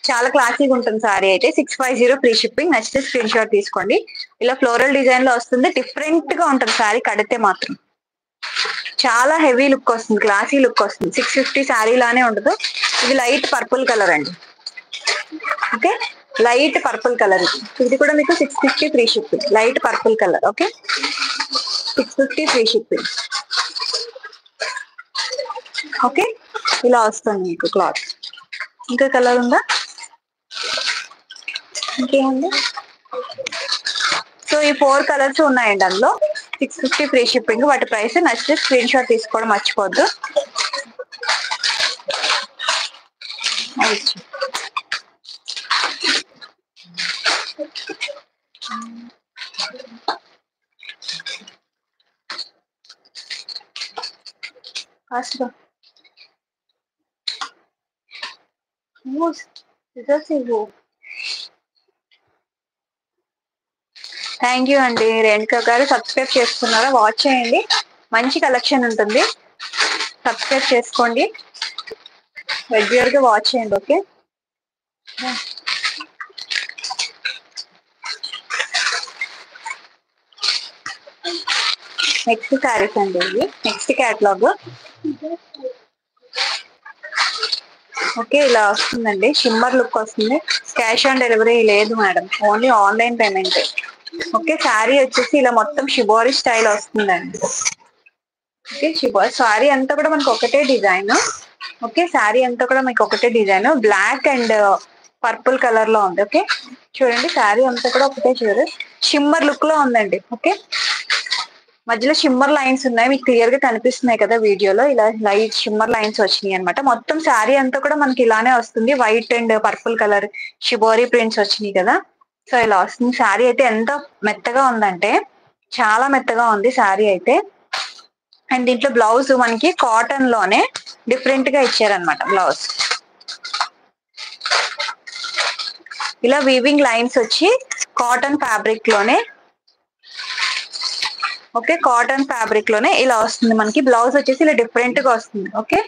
చాలా క్లాసీగా ఉంటుంది సారీ అయితే. 650 ఫ్రీ షిప్పింగ్. నచ్చితే స్క్రీన్ షాట్ తీసుకోండి. ఇలా ఫ్లోరల్ డిజైన్ లో వస్తుంది, డిఫరెంట్ గా ఉంటుంది సారీ కడితే మాత్రం. చాలా హెవీ లుక్ వస్తుంది, క్లాసీ లుక్ వస్తుంది. 650 శారీ లానే ఉండదు. ఇది లైట్ పర్పుల్ కలర్ అండి. Okay, light purple colour. ఇది కూడా మీకు 650 free shipping. Light purple colour. Okay, 650 free shipping. Okay, ఇలా వస్తుంది మీకు క్లాత్. ఇంకా కలర్ ఉందా? ఇంకేముంది? సో ఈ 4 కలర్స్ ఉన్నాయండి అందులో. 650 ఫ్రీ షిప్పింగ్. వాటి ప్రైస్ నచ్చితే స్క్రీన్ షాట్ తీసుకోవడం మర్చిపోద్దు. ఫాస్ట్గా థ్యాంక్ యూ అండి. రేణుకా గారు సబ్స్క్రైబ్ చేసుకున్నారా? వాచ్ చేయండి, మంచి కలెక్షన్ ఉంటుంది. సబ్స్క్రైబ్ చేసుకోండి, రెగ్యులర్ గా వాచ్ చేయండి. ఓకే, నెక్స్ట్ శారీస్ అండి ఇవి. Next catalogue. ఓకే, ఇలా వస్తుందండి, షిమ్మర్ లుక్ వస్తుంది. క్యాష్ ఆన్ డెలివరీ లేదు madam, only online payment. Okay, sari వచ్చేసి ఇలా మొత్తం షిబోరి స్టైల్ వస్తుందండి. ఓకే, షిబోరి శారీ అంతా కూడా మనకు ఒకటే డిజైన్. ఓకే, శారీ అంతా కూడా మీకు ఒకటే design, black and purple colour లో ఉంది. ఓకే, చూడండి శారీ అంతా కూడా ఒకటే చూడు, షిమ్మర్ లుక్ లో ఉందండి. ఓకే, మధ్యలో షిమ్మర్ లైన్స్ ఉన్నాయి, మీకు క్లియర్ గా కనిపిస్తున్నాయి కదా వీడియోలో. ఇలా లైట్ షిమ్మర్ లైన్స్ వచ్చినాయి అనమాట. మొత్తం శారీ అంతా కూడా మనకి ఇలానే వస్తుంది, white and purple colour shibori prints వచ్చినాయి కదా. సో ఇలా వస్తుంది. శారీ అయితే ఎంత మెత్తగా ఉందంటే చాలా మెత్తగా ఉంది శారీ అయితే. అండ్ దీంట్లో బ్లౌజ్ మనకి కాటన్ లోనే డిఫరెంట్ గా ఇచ్చారనమాట బ్లౌజ్. ఇలా వీవింగ్ లైన్స్ వచ్చి కాటన్ ఫ్యాబ్రిక్ లోనే. ఓకే, కాటన్ ఫ్యాబ్రిక్ లోనే ఇలా వస్తుంది మనకి. బ్లౌజ్ వచ్చేసి ఇలా డిఫరెంట్ గా వస్తుంది. ఓకే,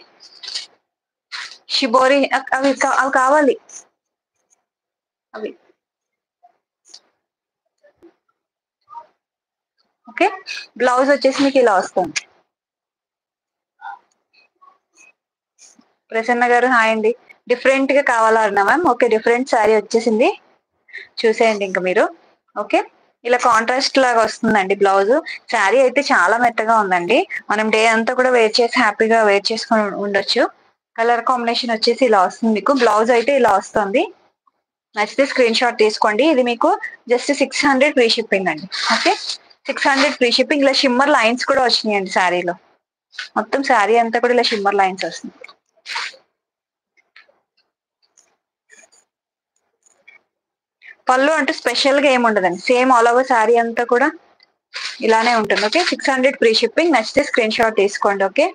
షిబోరి అవి అవి కావాలి అవి. ఓకే, బ్లౌజ్ వచ్చేసి మీకు ఇలా వస్తుంది. ప్రసన్న గారు హాయ్ అండి. డిఫరెంట్ గా కావాలన్నా మ్యామ్. ఓకే, డిఫరెంట్ శారీ వచ్చేసింది, చూసేయండి ఇంకా మీరు. ఓకే, ఇలా కాంట్రాస్ట్ లాగా వస్తుందండి బ్లౌజ్. శారీ అయితే చాలా మెత్తగా ఉందండి, మనం డే అంతా కూడా వేర్ చేసి హ్యాపీగా వేర్ చేసుకొని ఉండొచ్చు. కలర్ కాంబినేషన్ వచ్చేసి ఇలా వస్తుంది మీకు. బ్లౌజ్ అయితే ఇలా వస్తుంది. నచ్చితే స్క్రీన్ షాట్ తీసుకోండి. ఇది మీకు జస్ట్ 600 ఫ్రీ షిప్పింగ్ అండి. Okay, 600 free shipping. ఇలా షిమ్మర్ లైన్స్ కూడా వచ్చినాయండి శారీలో. మొత్తం శారీ అంతా కూడా ఇలా షిమ్మర్ లైన్స్ వస్తుంది. పళ్ళు అంటే స్పెషల్ గా ఏమి ఉండదండి, సేమ్ ఆల్ ఓవర్ శారీ అంతా కూడా ఇలానే ఉంటుంది. Okay, 600 free shipping. నచ్చితే స్క్రీన్ షాట్ తీసుకోండి. ఓకే,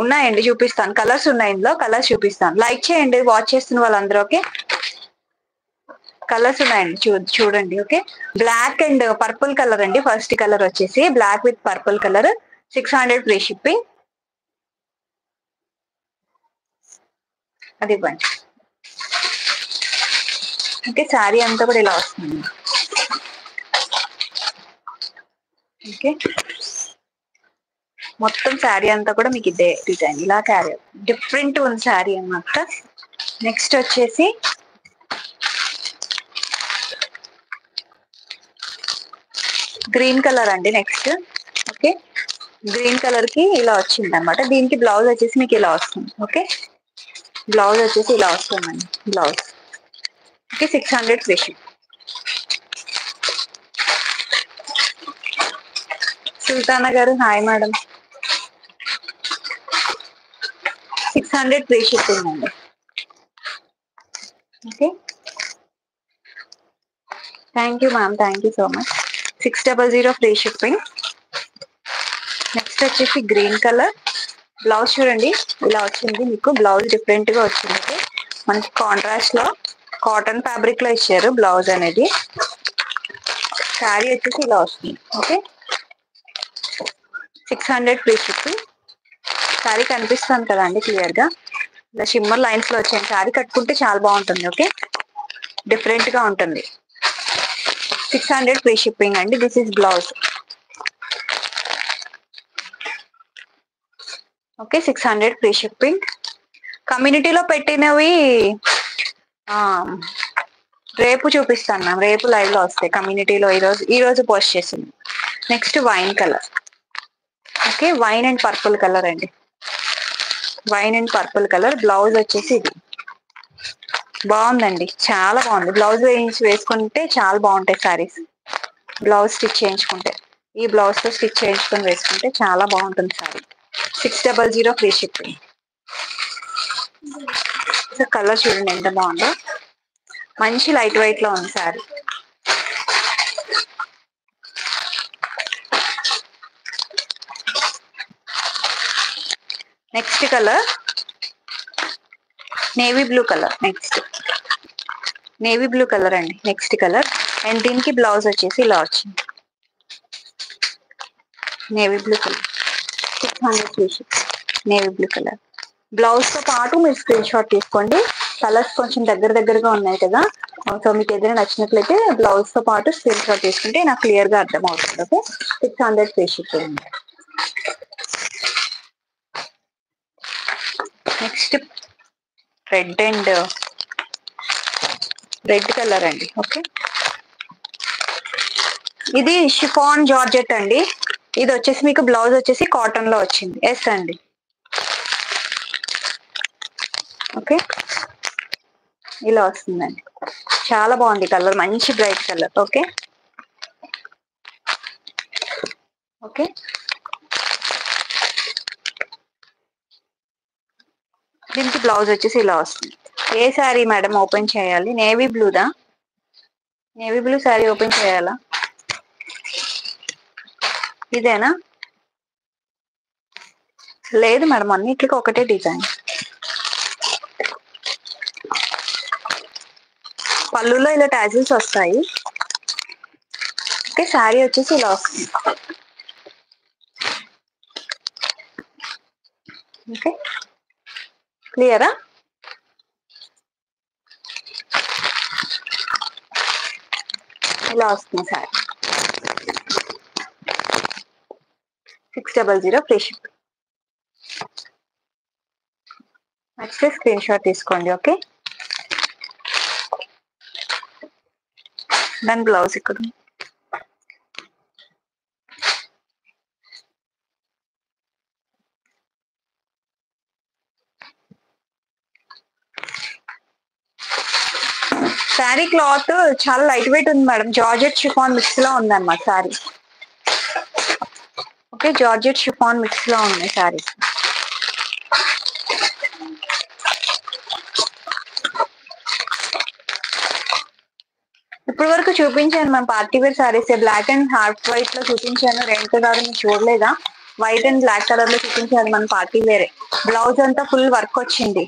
ఉన్నాయండి, చూపిస్తాను. కలర్స్ ఉన్నాయి, ఇందులో కలర్స్ చూపిస్తాను. లైక్ చేయండి వాచ్ చేస్తున్న వాళ్ళందరూ. ఓకే, కలర్స్ ఉన్నాయండి, చూడండి. Okay, black and purple colour అండి. ఫస్ట్ కలర్ వచ్చేసి black with purple colour, 600 free shipping. అది ఇవ్వండి. ఓకే, శారీ అంతా కూడా ఇలా వస్తుంది. ఓకే, మొత్తం శారీ అంతా కూడా మీకు ఇదే డిజైన్ ఇలా క్యారీ డిఫరెంట్ ఉంది శారీ అన్నమాట. నెక్స్ట్ వచ్చేసి గ్రీన్ కలర్ అండి. నెక్స్ట్ ఓకే, గ్రీన్ కలర్ కి ఇలా వచ్చింది అనమాట. దీనికి బ్లౌజ్ వచ్చేసి మీకు ఇలా వస్తుంది. ఓకే, బ్లౌజ్ వచ్చేసి ఇలా వస్తుందండి blouse. Okay, 600 free shipping. Sultana గారు హాయ్ మేడం. 600 ఫ్రీ షిప్పింగ్ అండి. Okay, thank you ma'am, thank you so much. 600 free shipping. Next వచ్చేసి గ్రీన్ కలర్. బ్లౌజ్ చూడండి ఇలా వచ్చింది మీకు. బ్లౌజ్ డిఫరెంట్ గా వచ్చింది. ఓకే, మనకి కాంట్రాస్ట్ లో కాటన్ ఫ్యాబ్రిక్ లో ఇచ్చారు బ్లౌజ్ అనేది. శారీ వచ్చేసి ఇలా వస్తుంది. Okay, 600 free shipping. శారీ కనిపిస్తుంది కదా అండి క్లియర్ గా. ఇలా షిమ్మర్ లైన్స్ లో వచ్చాయి. శారీ కట్టుకుంటే చాలా బాగుంటుంది. ఓకే, డిఫరెంట్ గా ఉంటుంది. 600 ఫ్రీ షిప్పింగ్ అండి. This is blouse. Okay, 600 free shipping. కమ్యూనిటీలో పెట్టినవి రేపు చూపిస్తాను మ్యామ్. రేపు లైవ్ లో వస్తాయి కమ్యూనిటీలో. ఈ రోజు పోస్ట్ చేసింది. Next wine colour. Okay, wine and purple colour అండి. Wine and purple colour. Blouse వచ్చేసి ఇది బాగుందండి, చాలా బాగుంది. బ్లౌజ్ వేసుకుంటే చాలా బాగుంటాయి సారీస్. బ్లౌజ్ స్టిచ్ చేయించుకుంటే, ఈ బ్లౌజ్ తో స్టిచ్ చేయించుకొని వేసుకుంటే చాలా బాగుంటుంది సారీ. 600 free shipping. కలర్ చూడండి ఎంత బాగుందో. మంచి లైట్ వెయిట్ లో ఉంది sari. Next colour navy blue colour. Next navy blue colour అండి. Next colour. అండ్ దీనికి బ్లౌజ్ వచ్చేసి ఇలా వచ్చింది. Navy blue colour, 600 free shipping. Navy blue colour. Blouse తో పాటు మీరు స్క్రీన్ షాట్ తీసుకోండి. కలర్స్ కొంచెం దగ్గరగా ఉన్నాయి కదా, సో మీకు ఏదైనా నచ్చినట్లయితే బ్లౌజ్ తో పాటు స్క్రీన్ షాట్ తీసుకుంటే నాకు క్లియర్ గా అర్థం అవుతుంది. Okay, 600 free shipping. Next red colour అండి. ఓకే, ఇది షిఫాన్ జార్జెట్ అండి. ఇది వచ్చేసి మీకు బ్లౌజ్ వచ్చేసి కాటన్ లో వచ్చింది. ఎస్ అండి. ఓకే, ఇలా వస్తుందండి. చాలా బాగుంది కలర్, మంచి బ్రైట్ కలర్. ఓకే, ఓకే, దీనికి బ్లౌజ్ వచ్చేసి ఇలా వస్తుంది. ఏ శారీ మేడం ఓపెన్ చేయాలి? నేవీ బ్లూదా? నేవీ బ్లూ శారీ ఓపెన్ చేయాలా? ఇదేనా? లేదు మేడం, అన్నిటికీ ఒకటే డిజైన్. పళ్ళులో ఇలా టాజిల్స్ వస్తాయి. ఓకే, శారీ వచ్చేసి ఇలా వస్తుంది. ఓకే, క్లియరా? ఇలా వస్తుంది శారీ. 600 free ship. నచ్చితే స్క్రీన్ షాట్ తీసుకోండి. ఓకే, దాని బ్లౌజ్ ఇక్కడ. శారీ క్లాత్ చాలా లైట్ వెయిట్ ఉంది మేడం. జార్జెట్ షిఫాన్ మిక్స్ లో ఉంది అన్నమాట sari. Okay, georgette chiffon mix లో ఉన్నాయి శారీస్. ఇప్పటి వరకు చూపించాను మన party wear saris, black and హార్ట్ వైట్ లో చూపించాను. రెండు కాదు మీరు చూడలేదా? వైట్ అండ్ బ్లాక్ కలర్ లో చూపించాను మన పార్టీ వేరే. బ్లౌజ్ అంతా ఫుల్ వర్క్ వచ్చింది.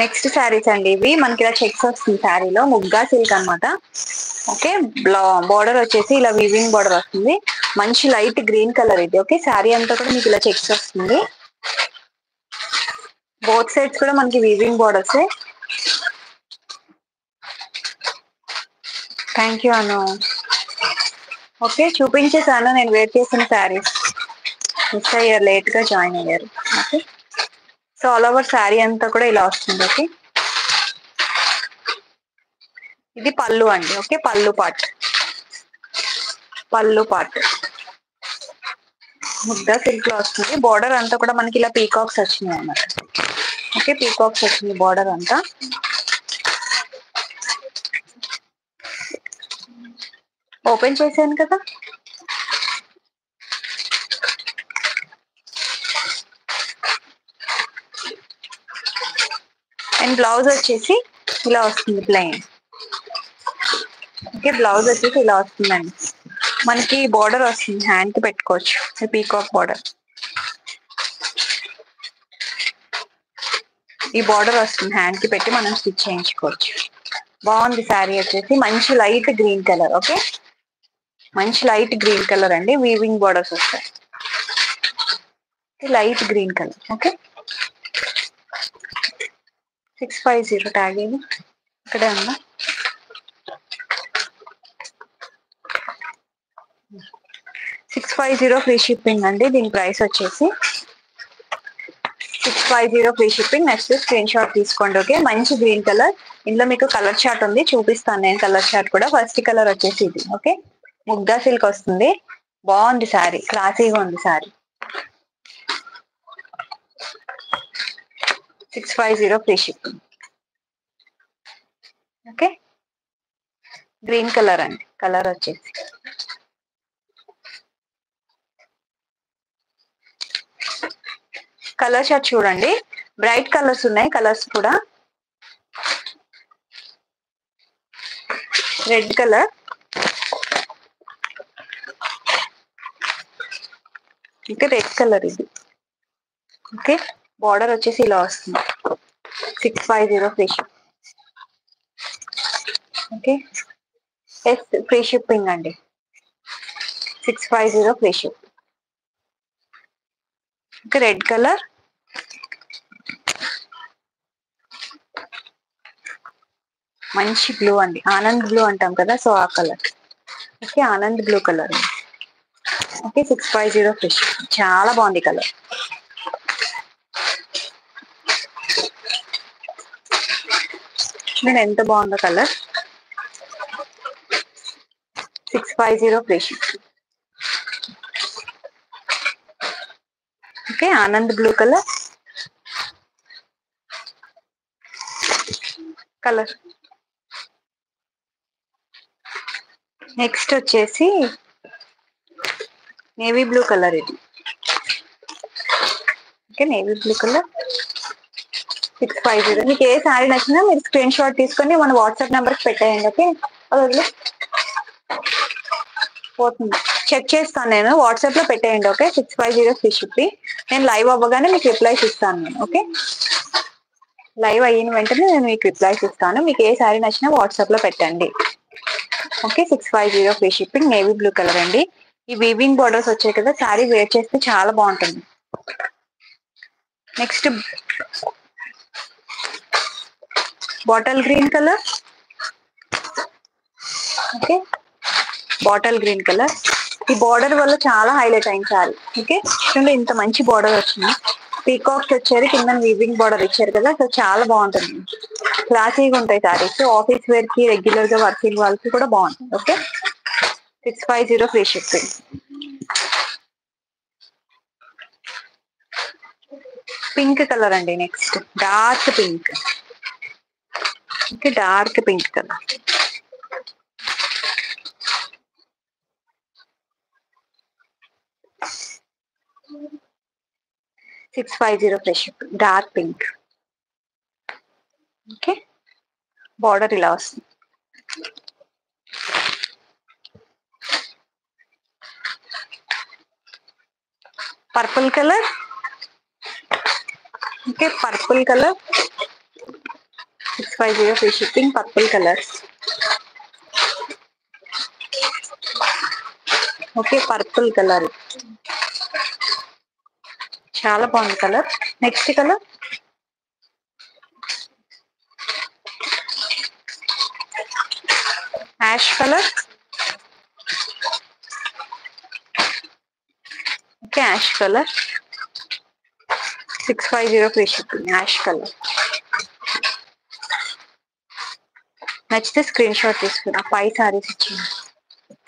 నెక్స్ట్ శారీస్ అండి ఇవి. మనకి ఇలా చెక్స్ వస్తుంది శారీలో, ముగ్గా సిల్క్ అనమాట. ఓకే, బార్డర్ వచ్చేసి ఇలా వీవింగ్ బార్డర్ వస్తుంది. మంచి లైట్ గ్రీన్ కలర్ ఇది. ఓకే, శారీ అంతా కూడా మీకు ఇలా చెక్స్ వస్తుంది. బోత్ సైడ్స్ కూడా మనకి weaving borders. Thank you Anu. Okay, చూపించేసాను నేను వేర్ చేసిన శారీస్. మిస్ అయ్యారు, లేట్ గా జాయిన్ అయ్యారు. Okay, so all over sari అంతా కూడా ఇలా వస్తుంది. ఓకే, ఇది పళ్ళు అండి. ఓకే, పళ్ళు పార్ట్, పళ్ళు పార్ట్ ముద్దా సిల్క్ లో వస్తుంది. బార్డర్ అంతా కూడా మనకి ఇలా పీకాక్స్ వచ్చినాయి అన్నమాట. ఓకే, పీకాక్స్ వచ్చింది బార్డర్ అంతా. ఓపెన్ చేశాను కదా. అండ్ బ్లౌజ్ వచ్చేసి ఇలా వస్తుంది ప్లెయిన్. ఓకే, బ్లౌజ్ వచ్చేసి ఇలా వస్తుందండి. మనకి బార్డర్ వస్తుంది, హ్యాండ్ కి పెట్టుకోవచ్చు. పీకాక్ బార్డర్, ఈ బార్డర్ వస్తుంది, హ్యాండ్ కి పెట్టి మనం స్టిచ్ చేయించుకోవచ్చు. బాగుంది శారీ వచ్చేసి మంచి లైట్ గ్రీన్ కలర్. ఓకే, మంచి లైట్ గ్రీన్ కలర్ అండి. వీవింగ్ బార్డర్స్ వస్తాయి, light green colour. Okay, 650 tag ఇది ఇక్కడే ఉందా? 650 ఫ్రీ షిప్పింగ్ అండి. దీని ప్రైస్ వచ్చేసి 650 free shipping. Next screen shot తీసుకోండి. ఓకే, మంచి గ్రీన్ కలర్. ఇందులో మీకు కలర్ చార్ట్ ఉంది, చూపిస్తాను నేను కలర్ చార్ట్ కూడా. ఫస్ట్ కలర్ వచ్చేసి ఇది. ఓకే, ముగ్గా సిల్క్ వస్తుంది. బాగుంది శారీ, క్లాసీగా ఉంది sari. 650 free shipping. Okay, green colour అండి. కలర్ వచ్చేసి కలర్ షార్ట్ చూడండి, బ్రైట్ కలర్స్ ఉన్నాయి. కలర్స్ కూడా రెడ్ కలర్, ఇంకా రెడ్ కలర్ ఇది. ఓకే, బార్డర్ వచ్చేసి ఇలా వస్తుంది. 650 free ship. Okay, yes free shipping అండి. 650 free ship. Okay, red colour, మంచి బ్లూ అండి. ఆనంద్ బ్లూ అంటాం కదా, సో ఆ colour. Okay, Anand blue colour. Okay, 650 free ship. చాలా బాగుంది కలర్. నేను ఎంత బాగుందో colour. 650 free ship. Okay, Anand blue colour. Colour next వచ్చేసి నేవీ బ్లూ కలర్ ఇది. Okay, navy blue colour 650. మీకు ఏ శారీ నచ్చినా మీరు స్క్రీన్ షాట్ తీసుకొని మన వాట్సాప్ నెంబర్కి పెట్టేయండి. ఓకే, అది పోతుంది, చెక్ చేస్తాను నేను. వాట్సాప్ లో పెట్టేయండి. Okay, 650 free shipping. నేను లైవ్ అవ్వగానే మీకు రిప్లైస్ ఇస్తాను నేను. ఓకే, లైవ్ అయిన వెంటనే నేను మీకు రిప్లైస్ ఇస్తాను. మీకు ఏ శారీ నచ్చినా వాట్సాప్ లో పెట్టండి. Okay, 650 free shipping. Navy blue colour అండి. ఈ వీవింగ్ బార్డర్స్ వచ్చాయి కదా, శారీ వేర్ చేస్తే చాలా బాగుంటుంది. Next bottle green colour. Okay, bottle green colour. ఈ బార్డర్ వల్ల చాలా హైలైట్ అయింది శారీ. ఓకే, చూడండి ఇంత మంచి బార్డర్ వచ్చింది. పీకాక్స్ వచ్చారు, కింద వీవింగ్ బార్డర్ ఇచ్చారు కదా, సో చాలా బాగుంటుంది. క్లాసీగా ఉంటాయి శారీస్. ఆఫీస్ వేర్ కి, రెగ్యులర్ గా వర్కింగ్ వాళ్ళకి కూడా బాగుంటుంది. Okay, 650 free shipping. Pink colour అండి. Next dark pink. Okay, dark pink colour. 650 free shipping. Dark pink. Okay, border ఇలా వస్తుంది. Purple colour. Okay, purple colour 650 free shipping. Purple colour. Okay, purple colour చాలా బాగుంది colour. Next colour ash colour. Okay, ash colour 650 free shipping. Ash colour నచ్చితే screen shot తీసుకున్నా. 5 సారీస్ ఇచ్చింది.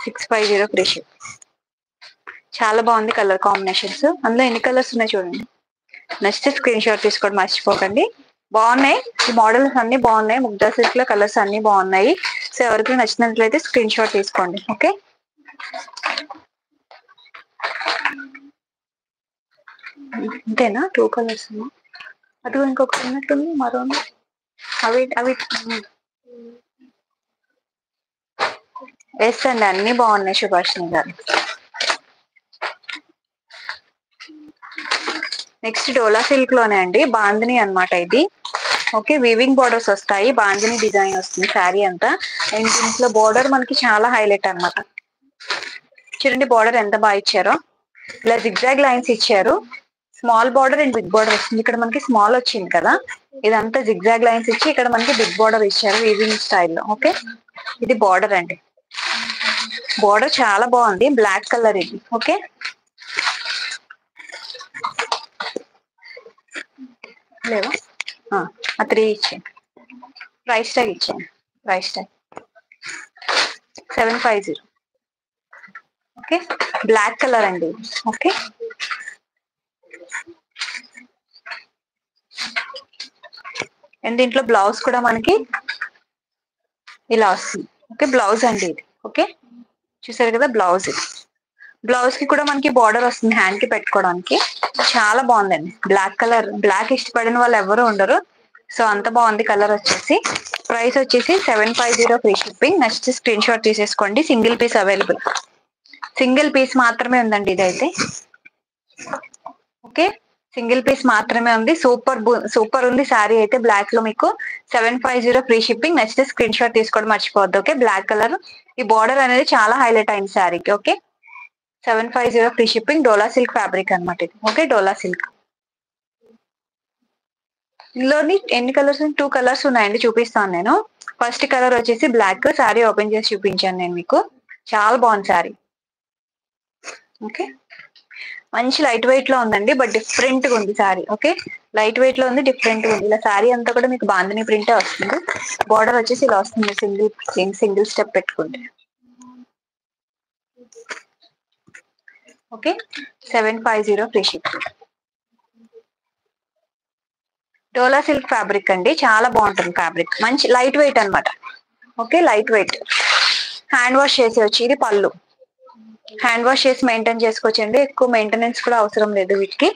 650 free shipping. చాలా బాగుంది colour combinations. అందులో ఎన్ని కలర్స్ ఉన్నాయి చూడండి. నచ్చితే స్క్రీన్ షాట్ తీసుకోవడం మర్చిపోకండి. బాగున్నాయి ఈ మోడల్స్ అన్ని బాగున్నాయి. ముగ్ధా సిల్క్ లో కలర్స్ అన్ని బాగున్నాయి. సో ఎవరికి నచ్చినట్లయితే స్క్రీన్ షాట్ తీసుకోండి. ఓకే, అంతేనా? 2 కలర్స్ అటు ఇంకొకటి ఉన్నట్టుంది మరో. అవి అవి ఎస్ అండి, అన్ని బాగున్నాయి సుభాషిణి గారు. నెక్స్ట్ డోలా సిల్క్ లోనే అండి, బాందిని అన్నమాట ఇది. ఓకే, వీవింగ్ బార్డర్స్ వస్తాయి. బాందిని డిజైన్ వస్తుంది శారీ అంతా. అండ్ దీంట్లో బార్డర్ మనకి చాలా హైలైట్ అన్నమాట. చూడండి బార్డర్ ఎంత బాగా ఇచ్చారో. ఇలా జిగ్జాగ్ లైన్స్ ఇచ్చారు. Small border and big border వస్తుంది. ఇక్కడ మనకి స్మాల్ వచ్చింది కదా, ఇదంతా జిగ్జాగ్ లైన్స్ ఇచ్చి ఇక్కడ మనకి బిగ్ బార్డర్ ఇచ్చారు వీవింగ్ స్టైల్లో. ఓకే, ఇది బార్డర్ అండి. బార్డర్ చాలా బాగుంది, బ్లాక్ కలర్ ఇది. ఓకే, లేవా? 3 ఇచ్చాను. ప్రైస్ ట్యాగ్ ఇచ్చాను. Price tag 750. Okay, black colour అండి. ఓకే, అండ్ దీంట్లో బ్లౌజ్ కూడా మనకి ఇలా వస్తుంది. ఓకే, బ్లౌజ్ అండి ఇది. ఓకే, చూసారు కదా బ్లౌజ్. బ్లౌజ్ కి కూడా మనకి బార్డర్ వస్తుంది హ్యాండ్ కి పెట్టుకోవడానికి. చాలా బాగుందండి. బ్లాక్ కలర్, బ్లాక్ ఇష్టపడిన వాళ్ళు ఎవరు ఉండరు. సో అంత బాగుంది కలర్ వచ్చేసి. ప్రైస్ వచ్చేసి 750 free shipping. Next screen shot తీసేసుకోండి. Single piece available. Single piece మాత్రమే ఉందండి ఇదైతే. ఓకే, సింగిల్ పీస్ మాత్రమే ఉంది. సూపర్ సూపర్ ఉంది శారీ అయితే. బ్లాక్ లో మీకు 750 ఫ్రీ షిప్పింగ్. నచ్చితే స్క్రీన్ షాట్ తీసుకోవడం మర్చిపోవద్దు. Okay, black colour. ఈ బార్డర్ అనేది చాలా హైలైట్ అయింది శారీకి. Okay, 750 free shipping. Dola silk fabric అనమాట ఇది. Okay, Dola silk. ఇందులోని ఎన్ని కలర్స్? 2 కలర్స్ ఉన్నాయండి, చూపిస్తాను నేను. ఫస్ట్ కలర్ వచ్చేసి బ్లాక్. శారీ ఓపెన్ చేసి చూపించాను నేను మీకు. చాలా బాగుంది శారీ. ఓకే, మంచి లైట్ వెయిట్ లో ఉందండి, బట్ డిఫరెంట్ గా ఉంది శారీ. ఓకే, లైట్ వెయిట్ లో ఉంది, డిఫరెంట్ గా ఉంది. ఇలా శారీ అంతా కూడా మీకు బాందిని ప్రింటే వస్తుంది. బార్డర్ వచ్చేసి ఇలా వస్తుంది, సింగిల్ స్టెప్ పెట్టుకుంటే. Okay, 750 free shipping. Dola silk fabric అండి, చాలా బాగుంటుంది ఫ్యాబ్రిక్. మంచి లైట్ వెయిట్ అన్నమాట. Okay, light weight. Hand wash చేసేయచ్చు. ఇది పళ్ళు. హ్యాండ్ వాష్ చేసి మెయింటైన్ చేసుకోవచ్చండి. ఎక్కువ మెయింటెనెన్స్ కూడా అవసరం లేదు వీటికి.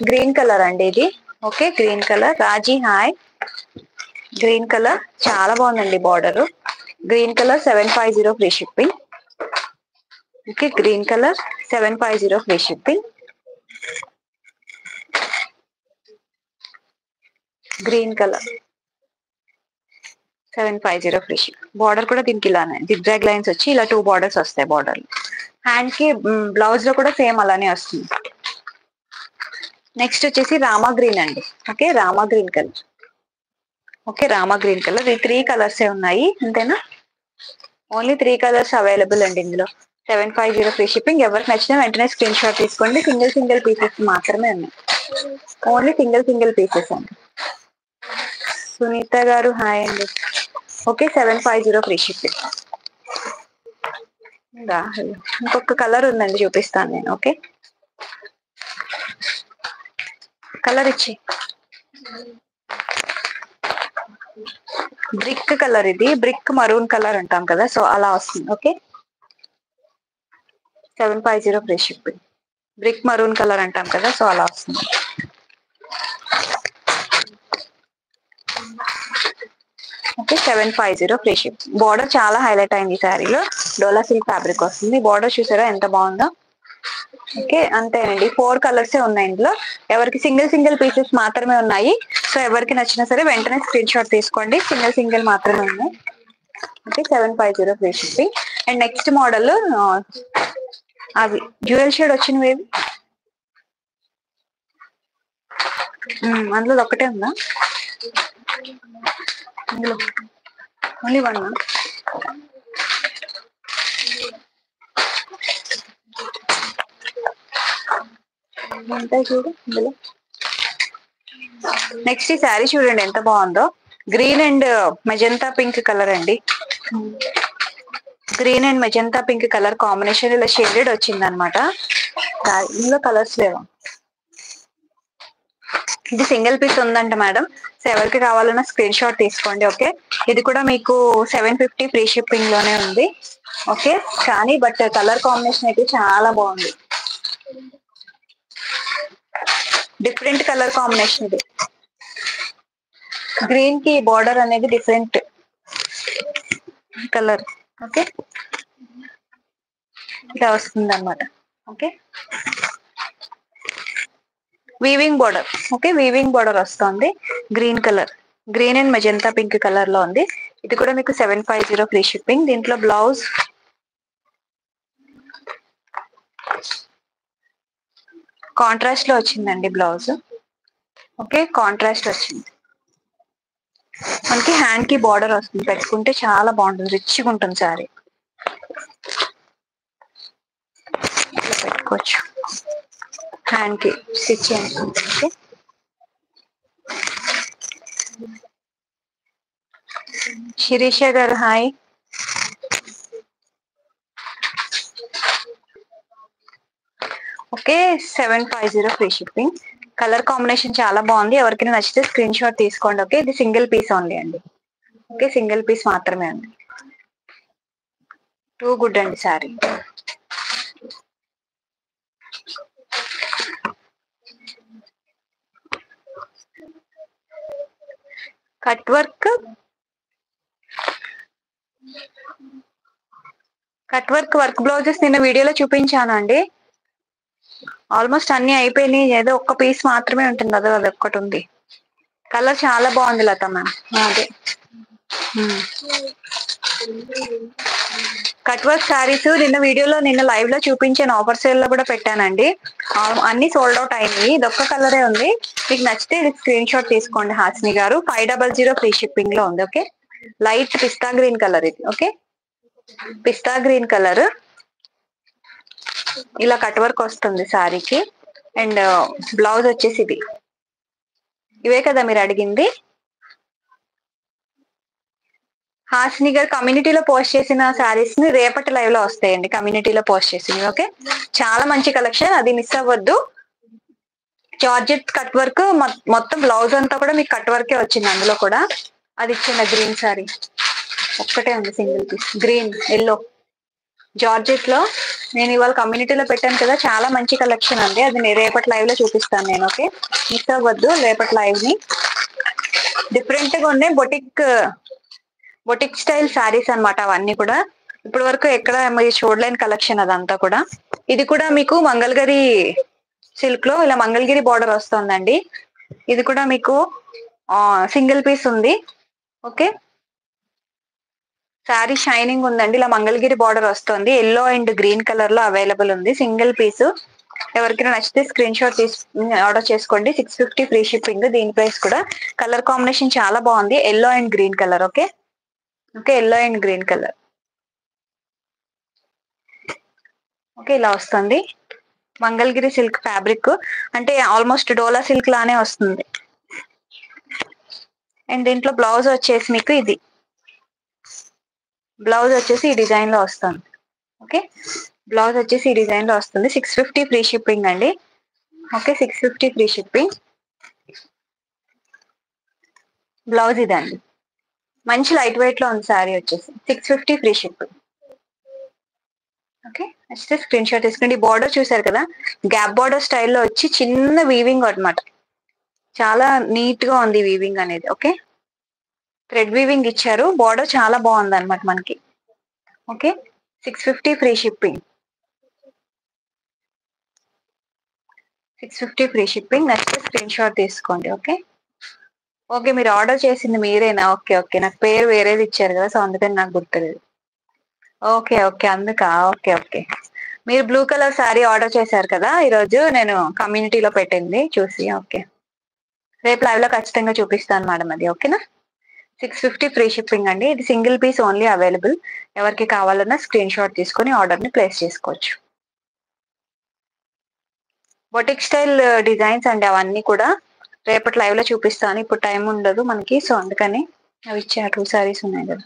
గ్రీన్ కలర్ అండి ఇది. Okay, green colour. Raji hi. Green colour చాలా బాగుందండి border. Green colour 750 free shipping. Okay, green colour 750 free shipping. Green colour 750 free shipping. Border కూడా దీనికి ఇలానే జిగ్జాగ్ లైన్స్ వచ్చి ఇలా 2 బార్డర్స్ వస్తాయి బార్డర్. హ్యాండ్ కి బ్లౌజ్ లో కూడా సేమ్ అలానే వస్తుంది. నెక్స్ట్ వచ్చేసి రామా గ్రీన్ అండి. Okay, Rama green colour. Okay, Rama green colour. ఈ 3 కలర్స్ ఉన్నాయి అంతేనా? ఓన్లీ 3 కలర్స్ అవైలబుల్ అండి ఇందులో. 750 ఫ్రీ షిప్పింగ్. ఎవరికి నచ్చినా వెంటనే స్క్రీన్ షాట్ తీసుకోండి. సింగిల్ పీసెస్ మాత్రమే ఉన్నాయి. ఓన్లీ సింగిల్ పీసెస్ అండి. సునీత గారు హాయ్ అండి. Okay, 750 free shipping. ఇంకొక కలర్ ఉందండి, చూపిస్తాను నేను. ఓకే, కలర్ ఇచ్చి బ్రిక్ కలర్. ఇది బ్రిక్ మరూన్ కలర్ అంటాం కదా, సో అలా వస్తుంది. Okay, 750 free shipping. Brick maroon colour అంటాం కదా, సో అలా వస్తుంది. Okay 750 free ship. బార్డర్ చాలా హైలైట్ అయింది ఈ శారీలో. డోలా సిల్క్ ఫ్యాబ్రిక్ వస్తుంది. బార్డర్ చూసారా ఎంత బాగుందో. ఓకే అంతేనండి, 4 కలర్స్ ఉన్నాయి ఇందులో. ఎవరికి సింగిల్ పీసెస్ మాత్రమే ఉన్నాయి. సో ఎవరికి నచ్చినా సరే వెంటనే స్క్రీన్ షాట్ తీసుకోండి. సింగిల్ మాత్రమే ఉన్నాయి. Okay 750 free shipping. And next model అవి డ్యూయల్ షేడ్ వచ్చినవి. అందులో ఒకటే ఉందా? అందులో ఓన్లీ వన్. ఉంటాయి చూడు ఇందులో. నెక్స్ట్ ఈ శారీ చూడండి ఎంత బాగుందో. Green and magenta pink colour అండి. Green and magenta pink colour combination ఇలా షేడెడ్ వచ్చింది అనమాట. ఇందులో కలర్స్ లేవా? ఇది సింగిల్ పీస్ ఉందంట మేడం. సో ఎవరికి కావాలన్నా స్క్రీన్ షాట్ తీసుకోండి. ఓకే ఇది కూడా మీకు 750 ఫ్రీ షిప్పింగ్ లోనే ఉంది. ఓకే కానీ బట్ కలర్ కాంబినేషన్ అయితే చాలా బాగుంది. డిఫరెంట్ కలర్ కాంబినేషన్ ఇది. గ్రీన్ కి బార్డర్ అనేది డిఫరెంట్ కలర్. ఓకే ఇలా వస్తుంది అనమాట. Okay weaving border. Okay weaving border వస్తుంది. Green colour, green and magenta pink colour లో ఉంది. ఇది కూడా మీకు 750 ఫ్రీ షిప్పింగ్. దీంట్లో బ్లౌజ్ కాంట్రాస్ట్ లో వచ్చిందండి బ్లౌజ్. ఓకే కాంట్రాస్ట్ వచ్చింది. మనకి హ్యాండ్ కి బార్డర్ వస్తుంది, పెట్టుకుంటే చాలా బాగుంటుంది, రిచ్గా ఉంటుంది సారీ. పెట్టుకోవచ్చు హ్యాండ్ కి స్టిచ్ చేయండి. శిరీష గారు hi. Okay 750 free shipping. Colour combination చాలా బాగుంది. ఎవరికైనా నచ్చితే స్క్రీన్ షాట్ తీసుకోండి. ఓకే ఇది సింగిల్ పీస్ ఓన్లీ అండి. ఓకే సింగిల్ పీస్ మాత్రమే అండి. టూ గుడ్ అండి sorry. Cut work work blouses నిన్న వీడియోలో చూపించాను అండి. ఆల్మోస్ట్ అన్ని అయిపోయినాయి. ఏదో ఒక్క పీస్ మాత్రమే ఉంటుంది, అదే అది ఒక్కటి ఉంది. కలర్ చాలా బాగుంది లత మ్యామ్. అదే కట్ వర్క్ శారీస్ నిన్న వీడియోలో నిన్న లైవ్ లో చూపించాను. ఆఫర్ సేల్ లో కూడా పెట్టానండి. అన్ని సోల్డ్ అవుట్ అయినాయి. ఇది ఒక్క కలరే ఉంది. మీకు నచ్చితే ఇది స్క్రీన్ షాట్ తీసుకోండి. హాసిని గారు 500 ఫ్రీ షిప్పింగ్ లో ఉంది. ఓకే లైట్ పిస్తా గ్రీన్ కలర్ ఇది. ఓకే పిస్తా గ్రీన్ కలర్ ఇలా కట్ వర్క్ వస్తుంది శారీకి. అండ్ బ్లౌజ్ వచ్చేసి ఇది. ఇవే కదా మీరు అడిగింది? హాసిని గారు కమ్యూనిటీలో పోస్ట్ చేసిన శారీస్ ని రేపటి లైవ్ లో వస్తాయండి. కమ్యూనిటీలో పోస్ట్ చేసింది. ఓకే చాలా మంచి కలెక్షన్, అది మిస్ అవ్వద్దు. జార్జెట్ కట్ వర్క్ మొత్తం బ్లౌజ్ అంతా కూడా మీకు కట్ వర్కే వచ్చింది. అందులో కూడా అది ఇచ్చిన గ్రీన్ శారీ ఒక్కటే ఉంది single piece. Green yellow georgette లో నేను ఇవాళ కమ్యూనిటీలో పెట్టాను కదా, చాలా మంచి కలెక్షన్ అండి. అది రేపటి లైవ్ లో చూపిస్తాను నేను. ఓకే మిస్ అవ్వద్దు రేపటి లైవ్ ని. డిఫరెంట్ గా ఉన్నాయి. బొటిక్ స్టైల్ శారీస్ అన్నమాట అవన్నీ కూడా. ఇప్పటి వరకు ఎక్కడ మీరు చూడలేని కలెక్షన్ అదంతా కూడా. ఇది కూడా మీకు మంగళగిరి సిల్క్ లో ఇలా మంగళగిరి బార్డర్ వస్తుందండి. ఇది కూడా మీకు సింగిల్ పీస్ ఉంది. ఓకే శారీ షైనింగ్ ఉందండి. ఇలా మంగళగిరి బార్డర్ వస్తుంది. ఎల్లో అండ్ గ్రీన్ కలర్ లో అవైలబుల్ ఉంది. Single piece. ఎవరికైనా నచ్చితే స్క్రీన్ షాట్ ఆర్డర్ చేసుకోండి. 650 ఫ్రీ షిప్పింగ్. దీని ప్రైస్ కూడా. కలర్ కాంబినేషన్ చాలా బాగుంది. Yellow and green colour. Okay okay yellow and green colour. Okay ఇలా వస్తుంది. మంగళగిరి సిల్క్ ఫ్యాబ్రిక్ అంటే ఆల్మోస్ట్ డోలా సిల్క్ లానే వస్తుంది. అండ్ దీంట్లో బ్లౌజ్ వచ్చేసి మీకు ఇది. బ్లౌజ్ వచ్చేసి ఈ డిజైన్ లో వస్తుంది. ఓకే బ్లౌజ్ వచ్చేసి ఈ డిజైన్ లో వస్తుంది. 650 ఫ్రీ షిప్పింగ్ అండి. Okay 650 free shipping. బ్లౌజ్ ఇదండి. మంచి లైట్ వెయిట్ లో ఉంది శారీ వచ్చేసి. 650 free shipping. Okay, next screen shot తీసుకోండి. బార్డర్ చూసారు కదా, గ్యాప్ బార్డర్ స్టైల్లో వచ్చి చిన్న వీవింగ్ అన్నమాట. చాలా నీట్ గా ఉంది వీవింగ్ అనేది. ఓకే, థ్రెడ్ వీవింగ్ ఇచ్చారు. బార్డర్ చాలా బాగుంది అనమాట మనకి. Okay, 650 free shipping. 650 free shipping. Next screen shot తీసుకోండి. ఓకే ఓకే, మీరు ఆర్డర్ చేసింది మీరేనా? ఓకే ఓకే, నాకు పేరు వేరేది ఇచ్చారు కదా, సో అందుకని నాకు గుర్తులేదు. ఓకే ఓకే, అందుకా? ఓకే ఓకే, మీరు బ్లూ కలర్ శారీ ఆర్డర్ చేశారు కదా ఈరోజు, నేను కమ్యూనిటీలో పెట్టింది చూసి. ఓకే, రేపు లైవ్ లో ఖచ్చితంగా చూపిస్తాను మేడం అది. ఓకేనా? 650 ఫ్రీ షిప్పింగ్ అండి. ఇది సింగిల్ పీస్ ఓన్లీ అవైలబుల్. ఎవరికి కావాలన్నా స్క్రీన్ షాట్ తీసుకొని ఆర్డర్ ని ప్లేస్ చేసుకోవచ్చు. బొటిక్ స్టైల్ డిజైన్స్ అండి అవన్నీ కూడా. రేపటి లైవ్ లో చూపిస్తాను, ఇప్పుడు టైం ఉండదు మనకి, సో అందుకని అవి ఇచ్చే 2 సారీస్ ఉన్నాయి కదా.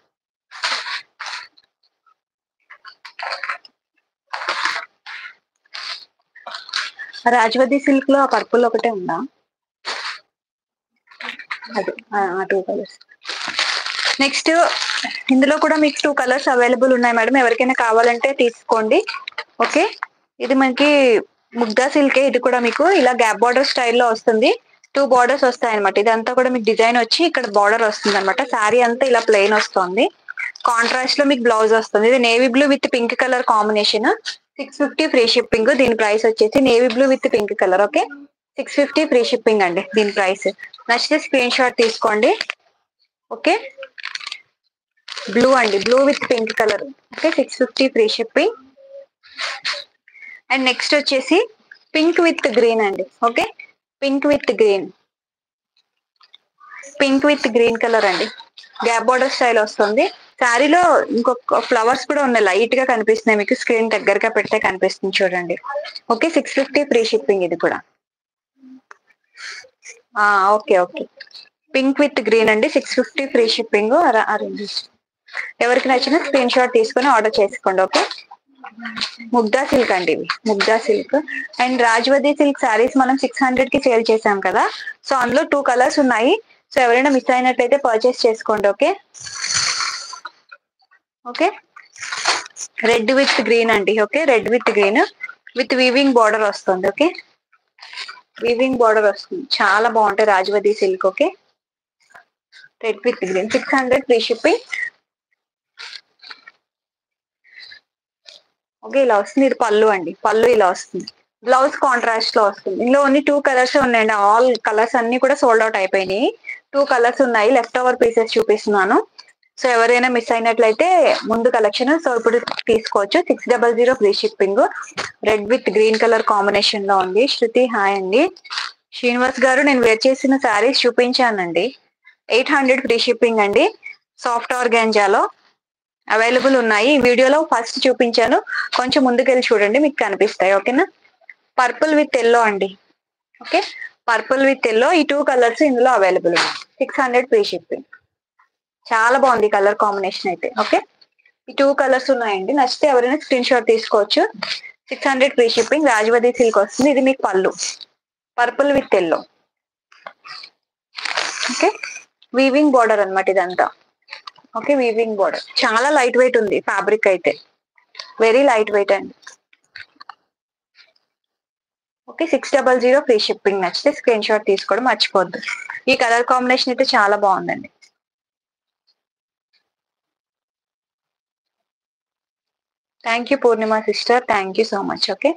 రాజవతి సిల్క్ లో ఆ పర్పుల్ ఒకటే ఉందా? అది 2 కలర్స్. నెక్స్ట్ ఇందులో కూడా మీకు 2 కలర్స్ అవైలబుల్ ఉన్నాయి మేడం, ఎవరికైనా కావాలంటే తీసుకోండి. ఓకే, ఇది మనకి ముగ్ధా సిల్కే. ఇది కూడా మీకు ఇలా గ్యాప్ బార్డర్ స్టైల్లో వస్తుంది. 2 బార్డర్స్ వస్తాయి అనమాట. ఇదంతా కూడా మీకు డిజైన్ వచ్చి ఇక్కడ బార్డర్ వస్తుంది అనమాట. శారీ అంతా ఇలా ప్లెయిన్ వస్తుంది. కాంట్రాస్ట్ లో మీకు బ్లౌజ్ వస్తుంది. ఇది navy blue with pink colour combination. 650 free shipping. దీని ప్రైస్ వచ్చేసి navy blue with pink colour. Okay, 650 free shipping అండి దీని ప్రైస్. నచ్చితే స్క్రీన్ షాట్ తీసుకోండి. ఓకే, బ్లూ అండి, blue with pink colour. Okay, 650 free shipping. And next వచ్చేసి pink with green అండి. Okay, pink with green. Pink with green colour అండి, gap border style వస్తుంది. శారీలో ఇంకొక ఫ్లవర్స్ కూడా ఉన్నాయి, లైట్ గా కనిపిస్తున్నాయి మీకు. స్క్రీన్ దగ్గరగా పెడితే కనిపిస్తుంది చూడండి. ఓకే, 650 ఫ్రీ షిప్పింగ్ ఇది కూడా. Okay okay, pink with green అండి, 650 ఫ్రీ షిప్పింగ్. ఎవరికి నచ్చిన స్క్రీన్ షాట్ తీసుకుని ఆర్డర్ చేసుకోండి. ఓకే, ముగ్ధా సిల్క్ అండి ఇవి, ముగ్ధా సిల్క్. అండ్ రాజవతి సిల్క్ శారీస్ మనం 600 కి సేల్ చేసాం కదా, సో అందులో 2 కలర్స్ ఉన్నాయి. సో ఎవరైనా మిస్ అయినట్లయితే పర్చేస్ చేసుకోండి. Okay okay, red with green అండి. Okay, red with green with weaving border వస్తుంది. ఓకే, వీవింగ్ బార్డర్ వస్తుంది, చాలా బాగుంటాయి Rajavati silk. Okay, red with green, 600 free shipping. Okay, ఇలా వస్తుంది. ఇది పళ్ళు అండి, పళ్ళు ఇలా వస్తుంది. బ్లౌజ్ కాంట్రాస్ట్ లో వస్తుంది. ఇందులో ఓన్లీ 2 కలర్స్ ఉన్నాయండి. ఆల్ కలర్స్ అన్ని కూడా సోల్డ్ అవుట్ అయిపోయినాయి. 2 కలర్స్ ఉన్నాయి, లెఫ్ట్ ఓవర్ పీసెస్ చూపిస్తున్నాను. సో ఎవరైనా మిస్ అయినట్లయితే ముందు కలెక్షన్, సో ఇప్పుడు తీసుకోవచ్చు. 600 free shipping. Red with green colour combination లో ఉంది. శృతి హాయ్ అండి. శ్రీనివాస్ గారు, నేను వేర్ చేసిన శారీస్ చూపించానండి. 800 ఫ్రీ షిప్పింగ్ అండి. సాఫ్ట్ ఆర్గాంజాలో అవైలబుల్ ఉన్నాయి. ఈ వీడియోలో ఫస్ట్ చూపించాను, కొంచెం ముందుకెళ్ళి చూడండి మీకు కనిపిస్తాయి. ఓకేనా? పర్పుల్ విత్ ఎల్లో అండి. ఓకే, పర్పుల్ విత్ ఎల్లో, ఈ 2 కలర్స్ ఇందులో అవైలబుల్ ఉన్నాయి. 600 ఫ్రీ షిప్పింగ్. చాలా బాగుంది కలర్ కాంబినేషన్ అయితే. ఓకే, ఈ 2 కలర్స్ ఉన్నాయండి. నచ్చితే ఎవరైనా స్క్రీన్ షాట్ తీసుకోవచ్చు. 600 ఫ్రీ షిప్పింగ్. రాజవతి సిల్క్ వస్తుంది. ఇది మీకు పళ్ళు, purple with yellow. Okay, weaving border అనమాట ఇదంతా. ఓకే, వీవింగ్ బార్డర్, చాలా లైట్ వెయిట్ ఉంది ఫ్యాబ్రిక్ అయితే, వెరీ లైట్ వెయిట్ అండి. Okay, 600 free shipping. నచ్చితే స్క్రీన్ షాట్ తీసుకోవడం మర్చిపోద్దు. ఈ కలర్ కాంబినేషన్ అయితే చాలా బాగుందండి. Thank you Purnima sister, thank you so much. Okay,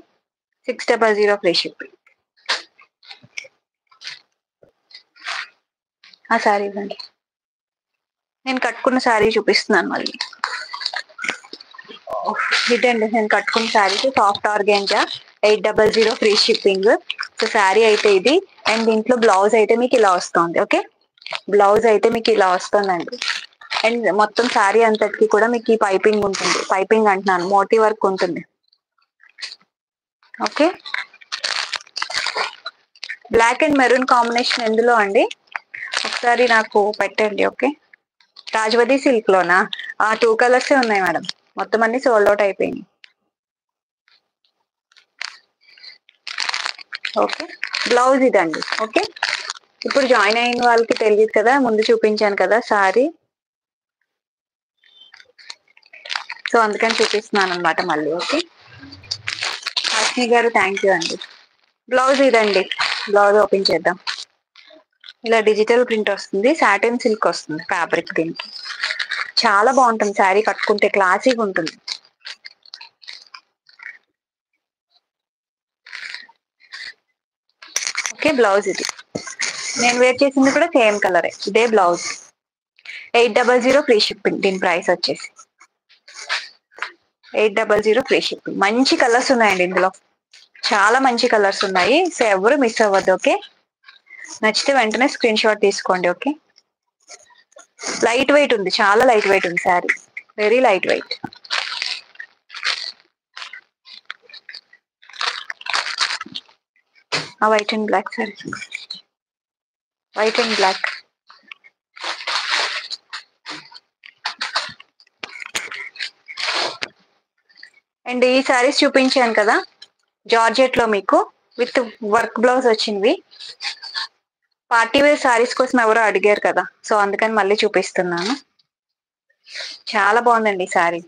600 free shipping. ఆ శారీ ఇవ్వండి, నేను కట్టుకున్న శారీ చూపిస్తున్నాను మళ్ళీ. ఇదండి నేను కట్టుకున్న శారీకి soft organza, 800 free shipping. So sari అయితే ఇది. అండ్ దీంట్లో బ్లౌజ్ అయితే మీకు ఇలా వస్తుంది. ఓకే, బ్లౌజ్ అయితే మీకు ఇలా వస్తుందండి. అండ్ మొత్తం శారీ అంతటికి కూడా మీకు ఈ పైపింగ్ ఉంటుంది. పైపింగ్ అంటున్నాను, మోటీ వర్క్ ఉంటుంది. Okay, black and maroon combination ఎందులో అండి? ఒకసారి నాకు పెట్టండి. ఓకే, రాజవతి సిల్క్ లోనా? 2 కలర్స్ ఉన్నాయి మేడం, మొత్తం అన్ని సోల్డ్ అవుట్ అయిపోయినాయి. ఓకే, బ్లౌజ్ ఇదండి. ఓకే, ఇప్పుడు జాయిన్ అయిన వాళ్ళకి తెలియదు కదా, ముందు చూపించాను కదా సారీ. సో అందుకని చూపిస్తున్నాను అనమాట మళ్ళీ. ఓకే హాస్ని గారు, థ్యాంక్ యూ అండి. బ్లౌజ్ ఇదండి, బ్లౌజ్ ఓపెన్ చేద్దాం. ఇలా డిజిటల్ ప్రింట్ వస్తుంది, సాటిన్ సిల్క్ వస్తుంది ఫ్యాబ్రిక్. దీనికి చాలా బాగుంటుంది శారీ, కట్టుకుంటే క్లాసీగా ఉంటుంది. ఓకే బ్లౌజ్ ఇది, నేను వేర్ చేసింది కూడా సేమ్ కలరే, ఇదే బ్లౌజ్. 800 free shipping. దీని ప్రైస్ వచ్చేసి 800 ఫ్రీ షిప్పింగ్. మంచి కలర్స్ ఉన్నాయండి ఇందులో, చాలా మంచి కలర్స్ ఉన్నాయి. సో ఎవరు మిస్ అవ్వద్దు. ఓకే నచ్చితే వెంటనే స్క్రీన్ షాట్ తీసుకోండి. ఓకే లైట్ వెయిట్ ఉంది, చాలా లైట్ వెయిట్ ఉంది sari, very light weight. White and black sari, white and black. And ఈ శారీస్ చూపించాను కదా జార్జెట్ లో, మీకు విత్ వర్క్ బ్లౌజ్ వచ్చింది. పార్టీ వేర్ శారీస్ కోసం ఎవరో అడిగారు కదా, సో అందుకని మళ్ళీ చూపిస్తున్నాను. చాలా బాగుందండి ఈ శారీ.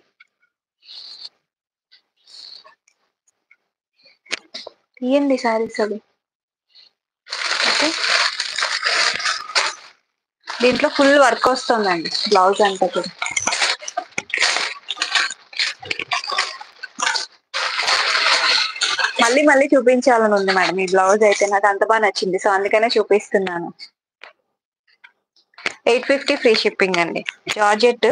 తీయండి శారీస్ అవి. ఓకే దీంట్లో ఫుల్ వర్క్ వస్తుందండి బ్లౌజ్ అంతా కూడా. మళ్ళీ మళ్ళీ చూపించాలని ఉంది మేడం ఈ బ్లౌజ్ అయితే, నాకు అంత బాగా నచ్చింది, సో అందుకనే చూపిస్తున్నాను. 850 ఫ్రీ షిప్పింగ్ అండి. జార్జెట్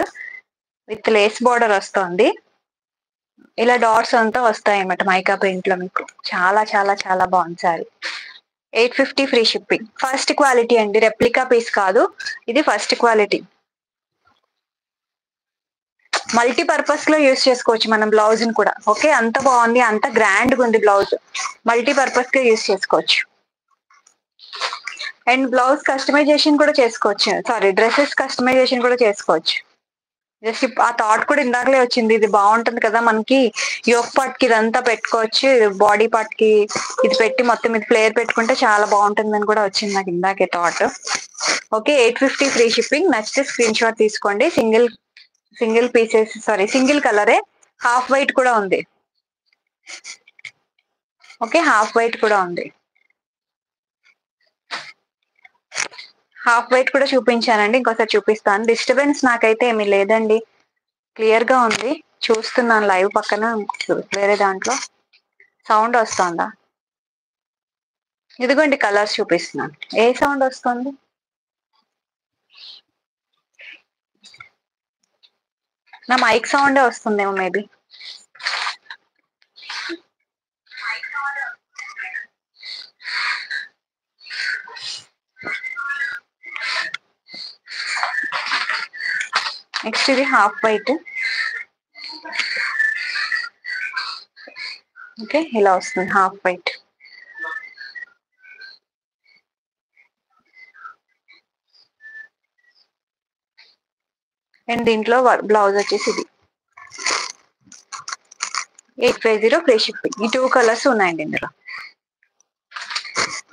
విత్ లేస్ బార్డర్ వస్తుంది, ఇలా డాట్స్ అంతా వస్తాయి అన్నమాట మైకా ప్రింట్ లో. మీకు చాలా చాలా చాలా బాగుంది sorry. 850 free shipping. First quality అండి, రెప్లికా పీస్ కాదు ఇది, ఫస్ట్ క్వాలిటీ. మల్టీపర్పస్ లో యూస్ చేసుకోవచ్చు మనం బ్లౌజ్ ని కూడా. ఓకే అంత బాగుంది, అంత గ్రాండ్ గా ఉంది బ్లౌజ్, మల్టీపర్పస్ గా యూస్ చేసుకోవచ్చు. అండ్ బ్లౌజ్ కస్టమైజేషన్ కూడా చేసుకోవచ్చు, సారీ డ్రెస్సెస్ కస్టమైజేషన్ కూడా చేసుకోవచ్చు. జస్ట్ ఆ థాట్ కూడా ఇందాకలే వచ్చింది, ఇది బాగుంటుంది కదా మనకి యోక్ పార్ట్ కి ఇదంతా పెట్టుకోవచ్చు, బాడీ పార్ట్ కి ఇది పెట్టి మొత్తం ఇది ఫ్లేర్ పెట్టుకుంటే చాలా బాగుంటుందని కూడా వచ్చింది నాకు ఇందాకే థాట్. Okay 850 free shipping. నచ్చితే స్క్రీన్ షాట్ తీసుకోండి. సింగిల్ పీసెస్, సారీ సింగిల్ కలరే, హాఫ్ వైట్ కూడా ఉంది. ఓకే హాఫ్ వైట్ కూడా ఉంది, హాఫ్ వైట్ కూడా చూపించానండి, ఇంకోసారి చూపిస్తాను. డిస్టర్బెన్స్ నాకైతే ఏమీ లేదండి, క్లియర్ గా ఉంది. చూస్తున్నాను లైవ్ పక్కన వేరే దాంట్లో సౌండ్ వస్తుందా? ఇదిగోండి కలర్స్ చూపిస్తున్నాను. ఏ సౌండ్ వస్తుంది? నా మైక్ సౌండే వస్తుందేమో మేబీ. నెక్స్ట్ ఇది హాఫ్ వైట్. ఓకే ఇలా వస్తుంది హాఫ్ వైట్. అండ్ దీంట్లో బ్లౌజ్ వచ్చేసి ఇది 850 ఫ్రీ షిప్పింగ్. ఈ 2 కలర్స్ ఉన్నాయండి ఇందులో.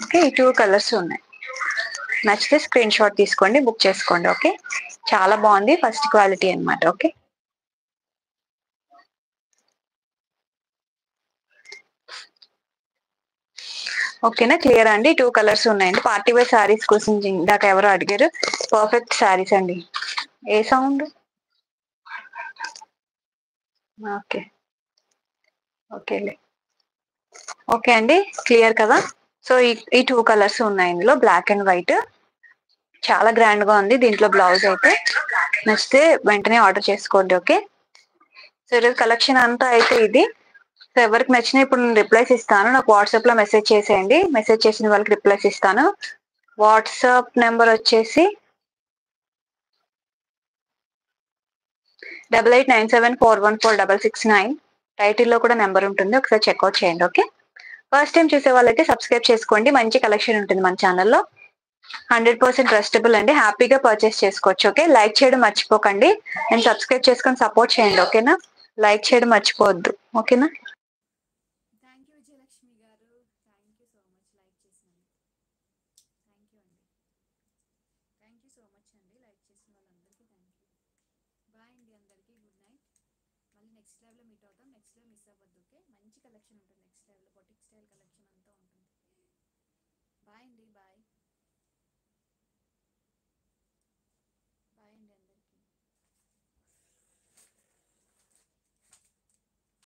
ఓకే ఈ 2 కలర్స్ ఉన్నాయి, నచ్చితే స్క్రీన్ షాట్ తీసుకోండి, బుక్ చేసుకోండి. ఓకే చాలా బాగుంది, ఫస్ట్ క్వాలిటీ అన్నమాట. ఓకే ఓకేనా, క్లియర్ అండి. 2 కలర్స్ ఉన్నాయండి. పార్టీ వేర్ శారీస్ కోసం ఇందాక ఎవరు అడిగారు, పర్ఫెక్ట్ శారీస్ అండి. ఏ సౌండ్? ఓకే ఓకేలే. ఓకే అండి క్లియర్ కదా. సో ఈ 2 కలర్స్ ఉన్నాయి ఇందులో, బ్లాక్ అండ్ వైట్. చాలా గ్రాండ్ గా ఉంది. దీంట్లో బ్లౌజ్ అయితే నచ్చితే వెంటనే ఆర్డర్ చేసుకోండి. ఓకే సో ఈరోజు కలెక్షన్ అంతా అయితే ఇది. సో ఎవరికి నచ్చినా ఇప్పుడు నేను రిప్లైస్ ఇస్తాను, నాకు వాట్సాప్ లో మెసేజ్ చేసేయండి. మెసేజ్ చేసిన వాళ్ళకి రిప్లైస్ ఇస్తాను. వాట్సాప్ నెంబర్ వచ్చేసి 8897414669. టైటిల్లో కూడా నెంబర్ ఉంటుంది, ఒకసారి చెక్అవుట్ చేయండి. ఓకే ఫస్ట్ టైం చూసే వాళ్ళైతే సబ్స్క్రైబ్ చేసుకోండి, మంచి కలెక్షన్ ఉంటుంది మన ఛానల్లో. 100% ట్రస్టబుల్ అండి, హ్యాపీగా పర్చేస్ చేసుకోవచ్చు. ఓకే లైక్ చేయడం మర్చిపోకండి, అండ్ సబ్స్క్రైబ్ చేసుకొని సపోర్ట్ చేయండి. ఓకేనా లైక్ చేయడం మర్చిపోవద్దు. ఓకేనా. థ్యాంక్ యూ విజయలక్ష్మి గారు, thank you so much like చేసినందుకు. థ్యాంక్ యూ అండి, థ్యాంక్ యూ సో మచ్ అండి లైక్ చేసిన వాళ్ళందరికీ థ్యాంక్ యూ. బాయ్ అండి అందరికీ, గుడ్ నైట్. మళ్ళీ అవ్వద్దు. ఓకే, మంచి కలెక్షన్ ఉంటుంది నెక్స్ట్ లెవెల్లో, బొటిక్ స్టైల్ కలెక్షన్ అంతా ఉంటుంది. బాయ్ అండి, బాయ్.